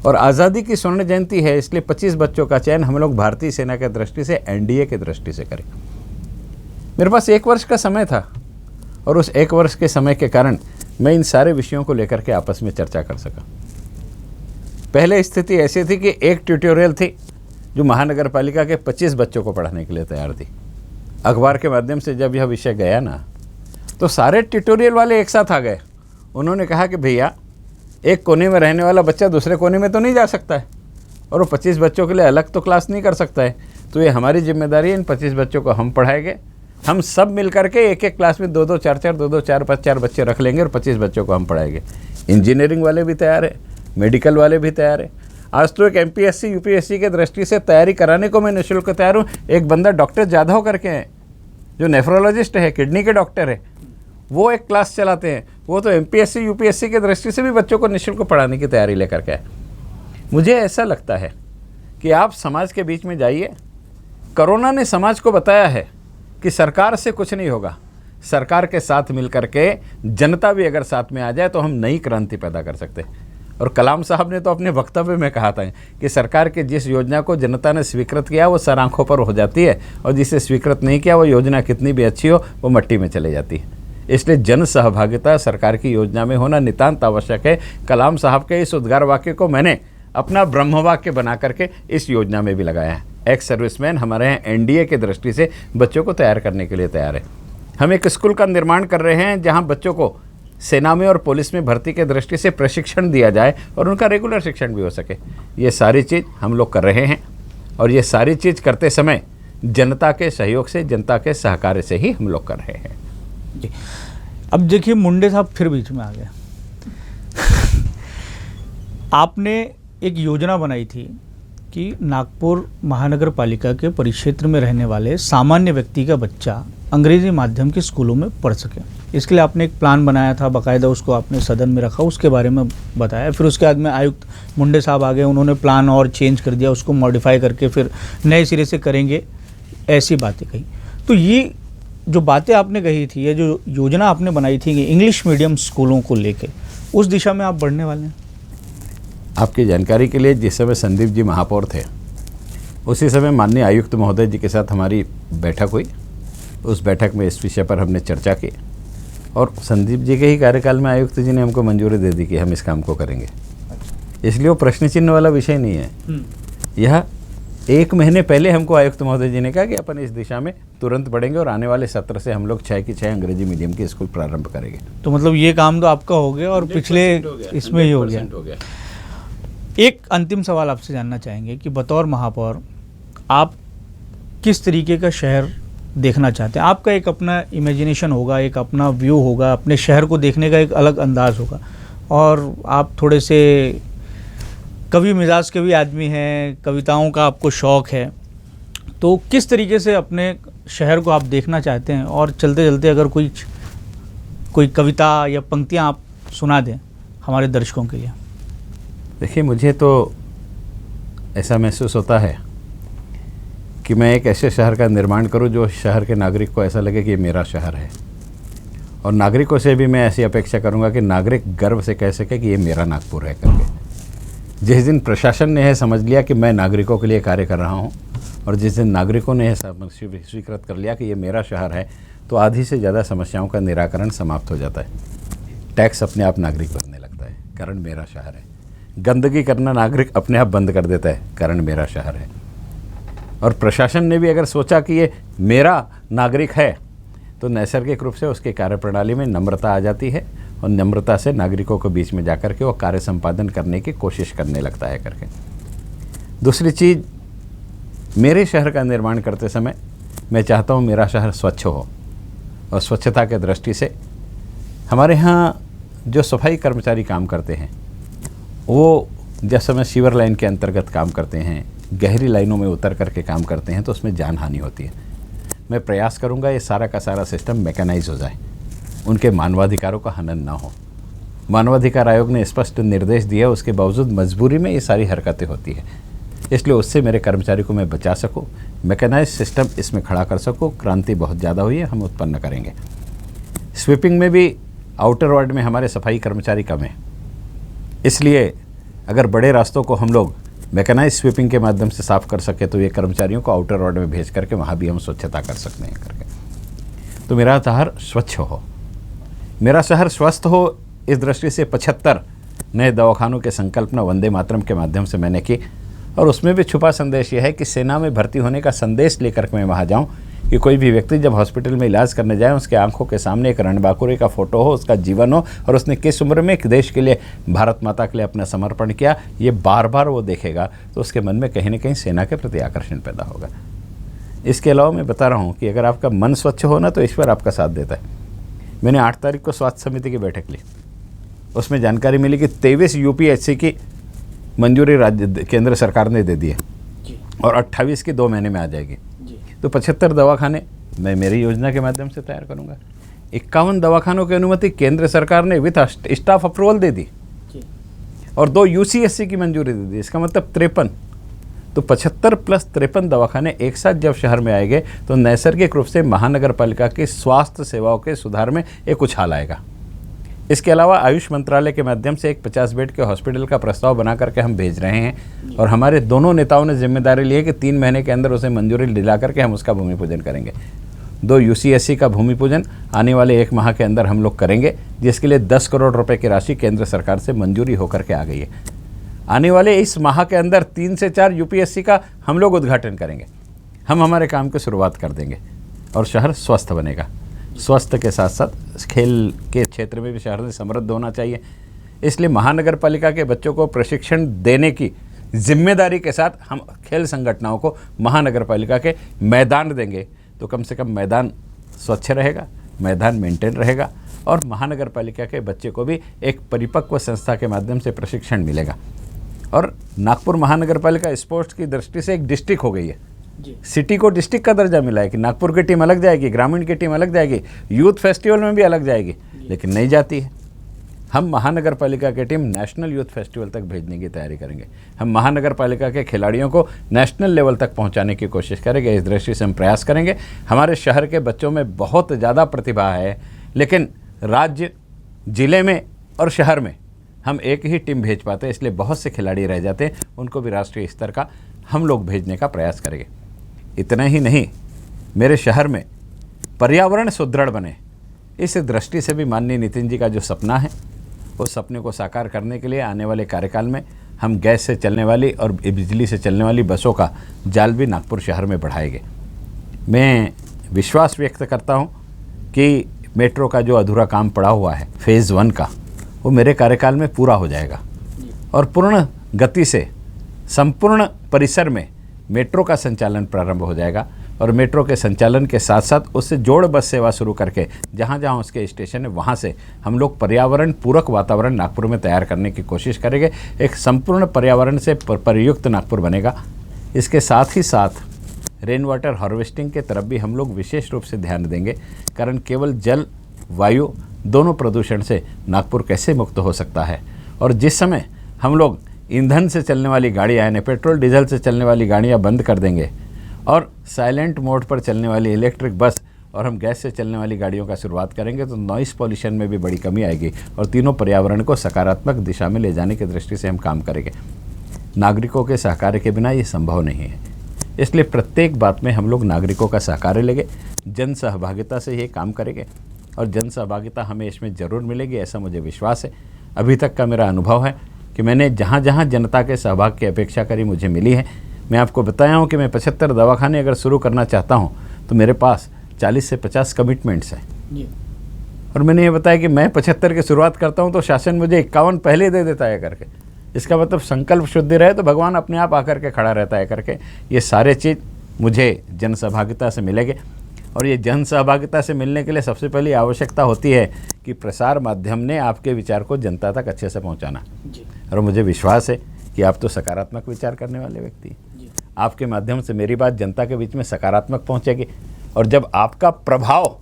और आज़ादी की स्वर्ण जयंती है, इसलिए 25 बच्चों का चयन हम लोग भारतीय सेना के दृष्टि से एनडीए के दृष्टि से करें। मेरे पास 1 वर्ष का समय था और उस 1 वर्ष के समय के कारण मैं इन सारे विषयों को लेकर के आपस में चर्चा कर सका। पहले स्थिति ऐसी थी कि एक ट्यूटोरियल थी जो महानगर पालिका के 25 बच्चों को पढ़ाने के लिए तैयार थी। अखबार के माध्यम से जब यह विषय गया ना, तो सारे ट्यूटोरियल वाले एक साथ आ गए। उन्होंने कहा कि भैया, एक कोने में रहने वाला बच्चा दूसरे कोने में तो नहीं जा सकता है, और वो 25 बच्चों के लिए अलग तो क्लास नहीं कर सकता है। तो ये हमारी जिम्मेदारी है, इन 25 बच्चों को हम पढ़ाएंगे। हम सब मिल करके एक एक क्लास में 2-2, 4-4, 2-2, 4-5 बच्चे रख लेंगे और 25 बच्चों को हम पढ़ाएंगे। इंजीनियरिंग वाले भी तैयार है, मेडिकल वाले भी तैयार है। आज तो एक MPSC UPSC के दृष्टि से तैयारी कराने को मैं निःशुल्क तैयार हूँ। एक बंदा डॉक्टर जाधव करके हैं, जो नेफ्रोलॉजिस्ट है, किडनी के डॉक्टर है, वो एक क्लास चलाते हैं। वो तो MPSC UPSC के दृष्टि से भी बच्चों को निःशुल्क पढ़ाने की तैयारी लेकर के आए। मुझे ऐसा लगता है कि आप समाज के बीच में जाइए। कोरोना ने समाज को बताया है कि सरकार से कुछ नहीं होगा। सरकार के साथ मिल करके जनता भी अगर साथ में आ जाए तो हम नई क्रांति पैदा कर सकते हैं। और कलाम साहब ने तो अपने वक्तव्य में कहा था कि सरकार के जिस योजना को जनता ने स्वीकृत किया वो सर आंखों पर हो जाती है, और जिसे स्वीकृत नहीं किया वो योजना कितनी भी अच्छी हो वो मिट्टी में चले जाती है। इसलिए जन सहभागिता सरकार की योजना में होना नितांत आवश्यक है। कलाम साहब के इस उद्गार वाक्य को मैंने अपना ब्रह्म वाक्य बना करके इस योजना में भी लगाया है। एक्स सर्विसमैन हमारे यहाँ NDA के दृष्टि से बच्चों को तैयार करने के लिए तैयार है। हम एक स्कूल का निर्माण कर रहे हैं जहाँ बच्चों को सेना में और पुलिस में भर्ती के दृष्टि से प्रशिक्षण दिया जाए और उनका रेगुलर शिक्षण भी हो सके। ये सारी चीज़ हम लोग कर रहे हैं, और ये सारी चीज़ करते समय जनता के सहयोग से, जनता के सहकार्य से ही हम लोग कर रहे हैं। अब देखिए, मुंडे साहब फिर बीच में आ गए। आपने एक योजना बनाई थी कि नागपुर महानगर पालिका के परिक्षेत्र में रहने वाले सामान्य व्यक्ति का बच्चा अंग्रेजी माध्यम के स्कूलों में पढ़ सके। इसके लिए आपने एक प्लान बनाया था, बाकायदा उसको आपने सदन में रखा, उसके बारे में बताया। फिर उसके बाद में आयुक्त मुंडे साहब आ गए, उन्होंने प्लान और चेंज कर दिया, उसको मॉडिफाई करके फिर नए सिरे से करेंगे, ऐसी बातें कही। तो ये जो बातें आपने कही थी, ये जो योजना आपने बनाई थी कि इंग्लिश मीडियम स्कूलों को लेके, उस दिशा में आप बढ़ने वाले हैं? आपकी जानकारी के लिए, जिस समय संदीप जी महापौर थे उसी समय माननीय आयुक्त महोदय जी के साथ हमारी बैठक हुई। उस बैठक में इस विषय पर हमने चर्चा की, और संदीप जी के ही कार्यकाल में आयुक्त जी ने हमको मंजूरी दे दी कि हम इस काम को करेंगे। इसलिए वो प्रश्न चिन्ह वाला विषय नहीं है। यह 1 महीने पहले हमको आयुक्त महोदय जी ने कहा कि अपन इस दिशा में तुरंत बढ़ेंगे, और आने वाले सत्र से हम लोग 6 की 6 अंग्रेजी मीडियम के स्कूल प्रारंभ करेंगे। तो मतलब ये काम तो आपका हो गया, और पिछले इसमें ही हो गया। एक अंतिम सवाल आपसे जानना चाहेंगे कि बतौर महापौर आप किस तरीके का शहर देखना चाहते हैं? आपका एक अपना इमेजिनेशन होगा, एक अपना व्यू होगा, अपने शहर को देखने का एक अलग अंदाज होगा, और आप थोड़े से कवि मिजाज के भी आदमी हैं, कविताओं का आपको शौक़ है। तो किस तरीके से अपने शहर को आप देखना चाहते हैं? और चलते चलते अगर कोई कविता या पंक्तियाँ आप सुना दें हमारे दर्शकों के लिए। देखिए, मुझे तो ऐसा महसूस होता है कि मैं एक ऐसे शहर का निर्माण करूं जो शहर के नागरिक को ऐसा लगे कि ये मेरा शहर है, और नागरिकों से भी मैं ऐसी अपेक्षा करूंगा कि नागरिक गर्व से कह सके कि ये मेरा नागपुर है करके। जिस दिन प्रशासन ने यह समझ लिया कि मैं नागरिकों के लिए कार्य कर रहा हूं, और जिस दिन नागरिकों ने यह स्वीकृत कर लिया कि ये मेरा शहर है, तो आधी से ज़्यादा समस्याओं का निराकरण समाप्त हो जाता है। टैक्स अपने आप नागरिक भरने लगता है, कारण मेरा शहर है। गंदगी करना नागरिक अपने आप बंद कर देता है, कारण मेरा शहर है। और प्रशासन ने भी अगर सोचा कि ये मेरा नागरिक है, तो नैसर्गिक रूप से उसके कार्यप्रणाली में नम्रता आ जाती है, और नम्रता से नागरिकों के बीच में जाकर के वो कार्य संपादन करने की कोशिश करने लगता है करके। दूसरी चीज़, मेरे शहर का निर्माण करते समय मैं चाहता हूँ मेरा शहर स्वच्छ हो, और स्वच्छता के दृष्टि से हमारे यहाँ जो सफाई कर्मचारी काम करते हैं, वो जब समय सीवर लाइन के अंतर्गत काम करते हैं, गहरी लाइनों में उतर करके काम करते हैं, तो उसमें जान हानि होती है। मैं प्रयास करूंगा ये सारा का सारा सिस्टम मैकेनाइज हो जाए, उनके मानवाधिकारों का हनन ना हो। मानवाधिकार आयोग ने स्पष्ट निर्देश दिया, उसके बावजूद मजबूरी में ये सारी हरकतें होती है। इसलिए उससे मेरे कर्मचारी को मैं बचा सकूँ, मैकेनाइज सिस्टम इसमें खड़ा कर सकूँ। क्रांति बहुत ज़्यादा हुई है, हम उत्पन्न करेंगे। स्वीपिंग में भी आउटर वार्ड में हमारे सफाई कर्मचारी कम है, इसलिए अगर बड़े रास्तों को हम लोग मैकेनाइज स्वीपिंग के माध्यम से साफ़ कर सके, तो ये कर्मचारियों को आउटर वार्ड में भेज करके वहाँ भी हम स्वच्छता कर सकते हैं करके। तो मेरा शहर स्वच्छ हो, मेरा शहर स्वस्थ हो, इस दृष्टि से 75 नए दवाखानों के संकल्पना वंदे मातरम के माध्यम से मैंने की, और उसमें भी छुपा संदेश यह है कि सेना में भर्ती होने का संदेश लेकर के मैं वहाँ जाऊँ कि कोई भी व्यक्ति जब हॉस्पिटल में इलाज करने जाए उसके आंखों के सामने एक रणबांकुरे का फोटो हो, उसका जीवन हो और उसने किस उम्र में देश के लिए, भारत माता के लिए अपना समर्पण किया, ये बार बार वो देखेगा तो उसके मन में कहीं ना कहीं सेना के प्रति आकर्षण पैदा होगा। इसके अलावा मैं बता रहा हूँ कि अगर आपका मन स्वच्छ हो ना तो ईश्वर आपका साथ देता है। मैंने 8 तारीख को स्वास्थ्य समिति की बैठक ली, उसमें जानकारी मिली कि 23 यूपीएससी की मंजूरी राज्य केंद्र सरकार ने दे दी है और 28 की 2 महीने में आ जाएगी। तो 75 दवाखाने मैं मेरी योजना के माध्यम से तैयार करूंगा। 51 दवाखानों की अनुमति केंद्र सरकार ने विथ स्टाफ अप्रूवल दे दी और 2 यूसीएससी की मंजूरी दे दी, इसका मतलब 53। तो 75 प्लस 53 दवाखाने एक साथ जब शहर में आएंगे तो नैसर्गिक रूप से महानगर पालिका की स्वास्थ्य सेवाओं के सुधार में एक उछाल आएगा। इसके अलावा आयुष मंत्रालय के माध्यम से एक 50 बेड के हॉस्पिटल का प्रस्ताव बना करके हम भेज रहे हैं और हमारे दोनों नेताओं ने जिम्मेदारी ली है कि 3 महीने के अंदर उसे मंजूरी दिला करके हम उसका भूमि पूजन करेंगे। 2 यूसीएससी का भूमि पूजन आने वाले 1 माह के अंदर हम लोग करेंगे, जिसके लिए 10 करोड़ रुपए की राशि केंद्र सरकार से मंजूरी होकर के आ गई है। आने वाले इस माह के अंदर 3 से 4 यूपीएससी का हम लोग उद्घाटन करेंगे। हम हमारे काम की शुरुआत कर देंगे और शहर स्वस्थ बनेगा। स्वस्थ के साथ साथ खेल के क्षेत्र में भी शहर समृद्ध होना चाहिए। इसलिए महानगर पालिका के बच्चों को प्रशिक्षण देने की जिम्मेदारी के साथ हम खेल संगठनों को महानगर पालिका के मैदान देंगे, तो कम से कम मैदान स्वच्छ रहेगा, मैदान मेंटेन रहेगा और महानगर पालिका के बच्चे को भी एक परिपक्व संस्था के माध्यम से प्रशिक्षण मिलेगा। और नागपुर महानगर पालिका स्पोर्ट्स की दृष्टि से एक डिस्ट्रिक्ट हो गई है। सिटी को डिस्ट्रिक्ट का दर्जा मिला है कि नागपुर की टीम अलग जाएगी, ग्रामीण की टीम अलग जाएगी, यूथ फेस्टिवल में भी अलग जाएगी, लेकिन नहीं जाती है। हम महानगर पालिका की टीम नेशनल यूथ फेस्टिवल तक भेजने की तैयारी करेंगे। हम महानगर पालिका के खिलाड़ियों को नेशनल लेवल तक पहुंचाने की कोशिश करेंगे। इस दृष्टि से हम प्रयास करेंगे। हमारे शहर के बच्चों में बहुत ज़्यादा प्रतिभा है, लेकिन राज्य, जिले में और शहर में हम एक ही टीम भेज पाते हैं, इसलिए बहुत से खिलाड़ी रह जाते हैं। उनको भी राष्ट्रीय स्तर का हम लोग भेजने का प्रयास करेंगे। इतना ही नहीं, मेरे शहर में पर्यावरण सुदृढ़ बने, इस दृष्टि से भी माननीय नितिन जी का जो सपना है, उस सपने को साकार करने के लिए आने वाले कार्यकाल में हम गैस से चलने वाली और बिजली से चलने वाली बसों का जाल भी नागपुर शहर में बढ़ाएंगे। मैं विश्वास व्यक्त करता हूं कि मेट्रो का जो अधूरा काम पड़ा हुआ है फेज़ 1 का, वो मेरे कार्यकाल में पूरा हो जाएगा और पूर्ण गति से संपूर्ण परिसर में मेट्रो का संचालन प्रारंभ हो जाएगा। और मेट्रो के संचालन के साथ साथ उससे जोड़ बस सेवा शुरू करके जहाँ जहाँ उसके स्टेशन है वहाँ से हम लोग पर्यावरण पूरक वातावरण नागपुर में तैयार करने की कोशिश करेंगे। एक संपूर्ण पर्यावरण से प्रयुक्त नागपुर बनेगा। इसके साथ ही साथ रेन वाटर हार्वेस्टिंग के तरफ भी हम लोग विशेष रूप से ध्यान देंगे, कारण केवल जल वायु दोनों प्रदूषण से नागपुर कैसे मुक्त हो सकता है। और जिस समय हम लोग ईंधन से चलने वाली गाड़ियाँ यानी पेट्रोल डीजल से चलने वाली गाड़ियाँ बंद कर देंगे और साइलेंट मोड पर चलने वाली इलेक्ट्रिक बस और हम गैस से चलने वाली गाड़ियों का शुरुआत करेंगे, तो नॉइस पॉल्यूशन में भी बड़ी कमी आएगी और तीनों पर्यावरण को सकारात्मक दिशा में ले जाने की दृष्टि से हम काम करेंगे। नागरिकों के सहकार्य के बिना ये संभव नहीं है, इसलिए प्रत्येक बात में हम लोग नागरिकों का सहकार्य लेंगे, जन सहभागिता से ये काम करेंगे और जन सहभागिता हमें इसमें ज़रूर मिलेगी, ऐसा मुझे विश्वास है। अभी तक का मेरा अनुभव है कि मैंने जहाँ जहाँ जनता के सहभाग की अपेक्षा करी मुझे मिली है। मैं आपको बताया हूँ कि मैं 75 दवाखाने अगर शुरू करना चाहता हूँ तो मेरे पास 40 से 50 कमिटमेंट्स हैं और मैंने ये बताया कि मैं 75 की शुरुआत करता हूँ तो शासन मुझे 51 पहले दे देता है करके। इसका मतलब संकल्प शुद्धि रहे तो भगवान अपने आप आकर के खड़ा रहता है करके। ये सारे चीज़ मुझे जन सहभागिता से मिलेंगे और ये जन सहभागिता से मिलने के लिए सबसे पहली आवश्यकता होती है कि प्रसार माध्यम ने आपके विचार को जनता तक अच्छे से पहुंचाना। और मुझे विश्वास है कि आप तो सकारात्मक विचार करने वाले व्यक्ति हैं। आपके माध्यम से मेरी बात जनता के बीच में सकारात्मक पहुंचेगी और जब आपका प्रभाव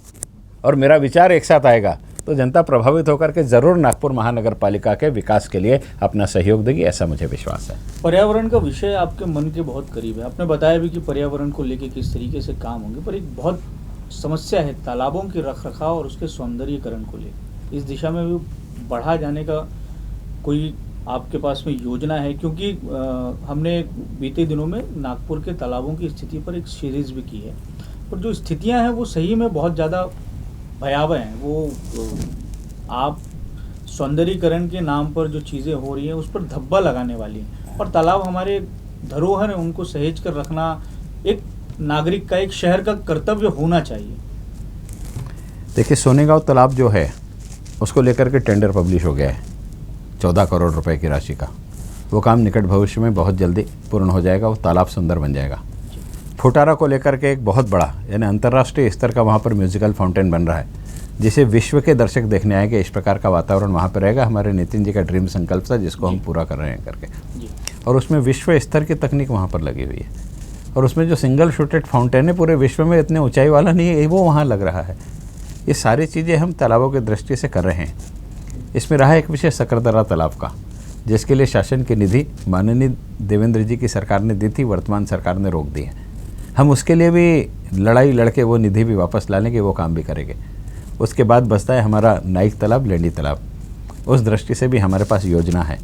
और मेरा विचार एक साथ आएगा तो जनता प्रभावित होकर के ज़रूर नागपुर महानगर पालिका के विकास के लिए अपना सहयोग देगी, ऐसा मुझे विश्वास है। पर्यावरण का विषय आपके मन के बहुत करीब है। आपने बताया भी कि पर्यावरण को लेकर किस तरीके से काम होंगे, पर एक बहुत समस्या है तालाबों के रखरखाव और उसके सौंदर्यीकरण को लेकर। इस दिशा में भी बढ़ा जाने का कोई आपके पास में योजना है? क्योंकि हमने बीते दिनों में नागपुर के तालाबों की स्थिति पर एक सीरीज़ भी की है और जो स्थितियां हैं वो सही में बहुत ज़्यादा भयावह हैं। वो आप सौंदर्यीकरण के नाम पर जो चीज़ें हो रही हैं उस पर धब्बा लगाने वाली हैं। और तालाब हमारे धरोहर हैं, उनको सहेज कर रखना एक नागरिक का, एक शहर का कर्तव्य होना चाहिए। देखिए, सोनेगांव तालाब जो है उसको लेकर के टेंडर पब्लिश हो गया है 14 करोड़ रुपए की राशि का। वो काम निकट भविष्य में बहुत जल्दी पूर्ण हो जाएगा, वो तालाब सुंदर बन जाएगा। फुटारा को लेकर के एक बहुत बड़ा यानी अंतर्राष्ट्रीय स्तर का वहाँ पर म्यूजिकल फाउंटेन बन रहा है, जिसे विश्व के दर्शक देखने आएंगे। इस प्रकार का वातावरण वहाँ पर रहेगा। हमारे नितिन जी का ड्रीम संकल्प था, जिसको हम पूरा कर रहे हैं करके। और उसमें विश्व स्तर की तकनीक वहाँ पर लगी हुई है। और उसमें जो सिंगल शूटेड फाउंटेन है पूरे विश्व में इतने ऊंचाई वाला नहीं है, वो वहाँ लग रहा है। ये सारी चीज़ें हम तालाबों की दृष्टि से कर रहे हैं। इसमें रहा एक विषय सकरदरा तालाब का, जिसके लिए शासन की निधि माननीय देवेंद्र जी की सरकार ने दी थी, वर्तमान सरकार ने रोक दी है। हम उसके लिए भी लड़ाई लड़के वो निधि भी वापस ला लेंगे, वो काम भी करेंगे। उसके बाद बचता है हमारा नाइक तालाब, लेंडी तालाब। उस दृष्टि से भी हमारे पास योजना है।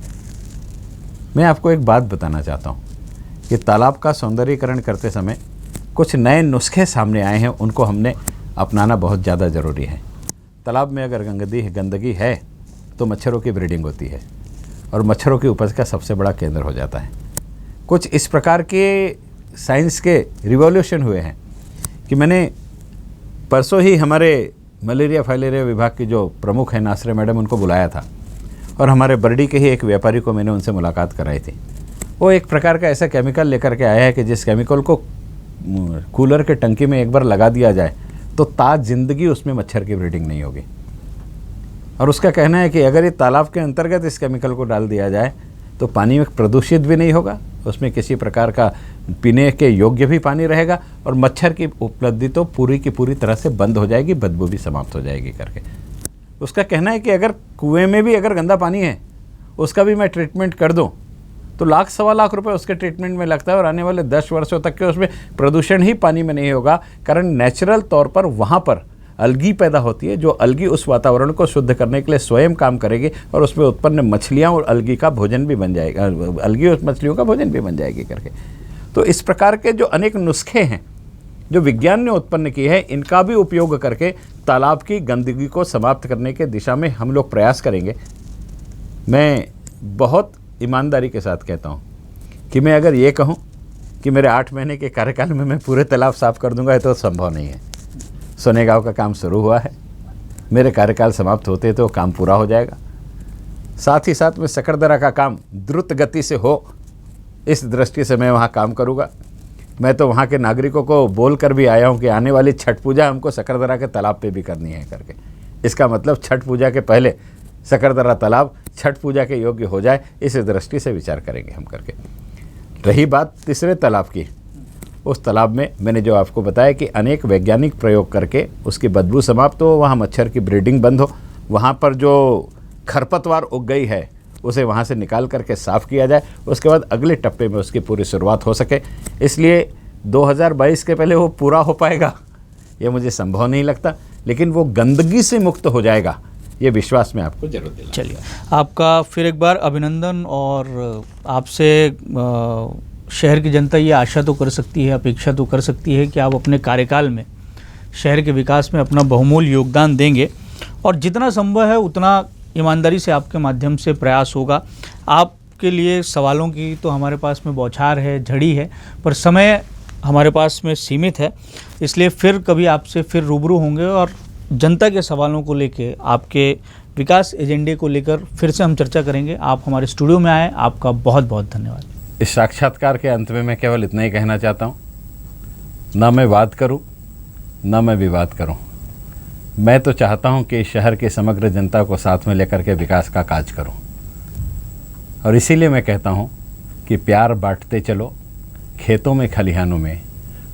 मैं आपको एक बात बताना चाहता हूँ कि तालाब का सौंदर्यीकरण करते समय कुछ नए नुस्खे सामने आए हैं, उनको हमने अपनाना बहुत ज़्यादा ज़रूरी है। तालाब में अगर गंदगी है तो मच्छरों की ब्रीडिंग होती है और मच्छरों की उपज का सबसे बड़ा केंद्र हो जाता है। कुछ इस प्रकार के साइंस के रिवॉल्यूशन हुए हैं कि मैंने परसों ही हमारे मलेरिया फाइलेरिया विभाग की जो प्रमुख है नासरे मैडम, उनको बुलाया था और हमारे बरडी के ही एक व्यापारी को मैंने उनसे मुलाकात कराई थी। वो एक प्रकार का ऐसा केमिकल लेकर के आया है कि जिस केमिकल को कूलर के टंकी में एक बार लगा दिया जाए तो ताज जिंदगी उसमें मच्छर की ब्रीडिंग नहीं होगी। और उसका कहना है कि अगर ये तालाब के अंतर्गत इस केमिकल को डाल दिया जाए तो पानी में प्रदूषित भी नहीं होगा, उसमें किसी प्रकार का पीने के योग्य भी पानी रहेगा और मच्छर की उपलब्धि तो पूरी की पूरी तरह से बंद हो जाएगी, बदबू भी समाप्त हो जाएगी करके। उसका कहना है कि अगर कुएं में भी अगर गंदा पानी है उसका भी मैं ट्रीटमेंट कर दूं तो लाख सवा लाख रुपए उसके ट्रीटमेंट में लगता है और आने वाले 10 वर्षों तक के उसमें प्रदूषण ही पानी में नहीं होगा। कारण नेचुरल तौर पर वहाँ पर अलगी पैदा होती है, जो अलगी उस वातावरण को शुद्ध करने के लिए स्वयं काम करेगी और उसमें उत्पन्न मछलियाँ और अलगी का भोजन भी बन जाएगा, अलगी और मछलियों का भोजन भी बन जाएगी करके। तो इस प्रकार के जो अनेक नुस्खे हैं जो विज्ञान ने उत्पन्न किए हैं, इनका भी उपयोग करके तालाब की गंदगी को समाप्त करने के दिशा में हम लोग प्रयास करेंगे। मैं बहुत ईमानदारी के साथ कहता हूँ कि मैं अगर ये कहूँ कि मेरे 8 महीने के कार्यकाल में मैं पूरे तालाब साफ कर दूंगा, तो संभव नहीं है। सोनेगांव का काम शुरू हुआ है, मेरे कार्यकाल समाप्त होते तो काम पूरा हो जाएगा। साथ ही साथ में सकरदरा का काम द्रुत गति से हो, इस दृष्टि से मैं वहाँ काम करूँगा। मैं तो वहाँ के नागरिकों को बोल कर भी आया हूँ कि आने वाली छठ पूजा हमको सकरदरा के तालाब पे भी करनी है करके। इसका मतलब छठ पूजा के पहले सकरदरा तालाब छठ पूजा के योग्य हो जाए, इस दृष्टि से विचार करेंगे हम करके। रही बात तीसरे तालाब की, उस तालाब में मैंने जो आपको बताया कि अनेक वैज्ञानिक प्रयोग करके उसकी बदबू समाप्त हो, वहाँ मच्छर की ब्रीडिंग बंद हो, वहाँ पर जो खरपतवार उग गई है उसे वहाँ से निकाल करके साफ़ किया जाए, उसके बाद अगले टप्पे में उसकी पूरी शुरुआत हो सके। इसलिए 2022 के पहले वो पूरा हो पाएगा ये मुझे संभव नहीं लगता, लेकिन वो गंदगी से मुक्त हो जाएगा, ये विश्वास में आपको जरूर दिला। चलिए, आपका फिर एक बार अभिनंदन। और आपसे शहर की जनता ये आशा तो कर सकती है, अपेक्षा तो कर सकती है कि आप अपने कार्यकाल में शहर के विकास में अपना बहुमूल्य योगदान देंगे और जितना संभव है उतना ईमानदारी से आपके माध्यम से प्रयास होगा। आपके लिए सवालों की तो हमारे पास में बौछार है, झड़ी है, पर समय हमारे पास में सीमित है, इसलिए फिर कभी आपसे फिर रूबरू होंगे और जनता के सवालों को लेके, आपके विकास एजेंडे को लेकर फिर से हम चर्चा करेंगे। आप हमारे स्टूडियो में आए, आपका बहुत बहुत धन्यवाद। इस साक्षात्कार के अंत में मैं केवल इतना ही कहना चाहता हूँ, ना मैं वाद करूँ ना मैं विवाद करूँ। मैं तो चाहता हूँ कि शहर के समग्र जनता को साथ में लेकर के विकास का काज करूँ, और इसीलिए मैं कहता हूँ कि प्यार बांटते चलो, खेतों में खलिहानों में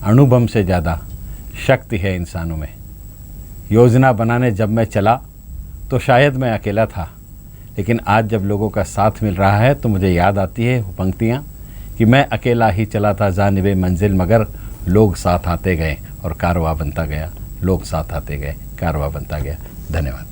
अणुबम से ज़्यादा शक्ति है इंसानों में। योजना बनाने जब मैं चला तो शायद मैं अकेला था, लेकिन आज जब लोगों का साथ मिल रहा है तो मुझे याद आती है वो पंक्तियाँ कि मैं अकेला ही चला था जानिबे मंजिल, मगर लोग साथ आते गए और कारवां बनता गया, लोग साथ आते गए, कारवां बनता गया। धन्यवाद।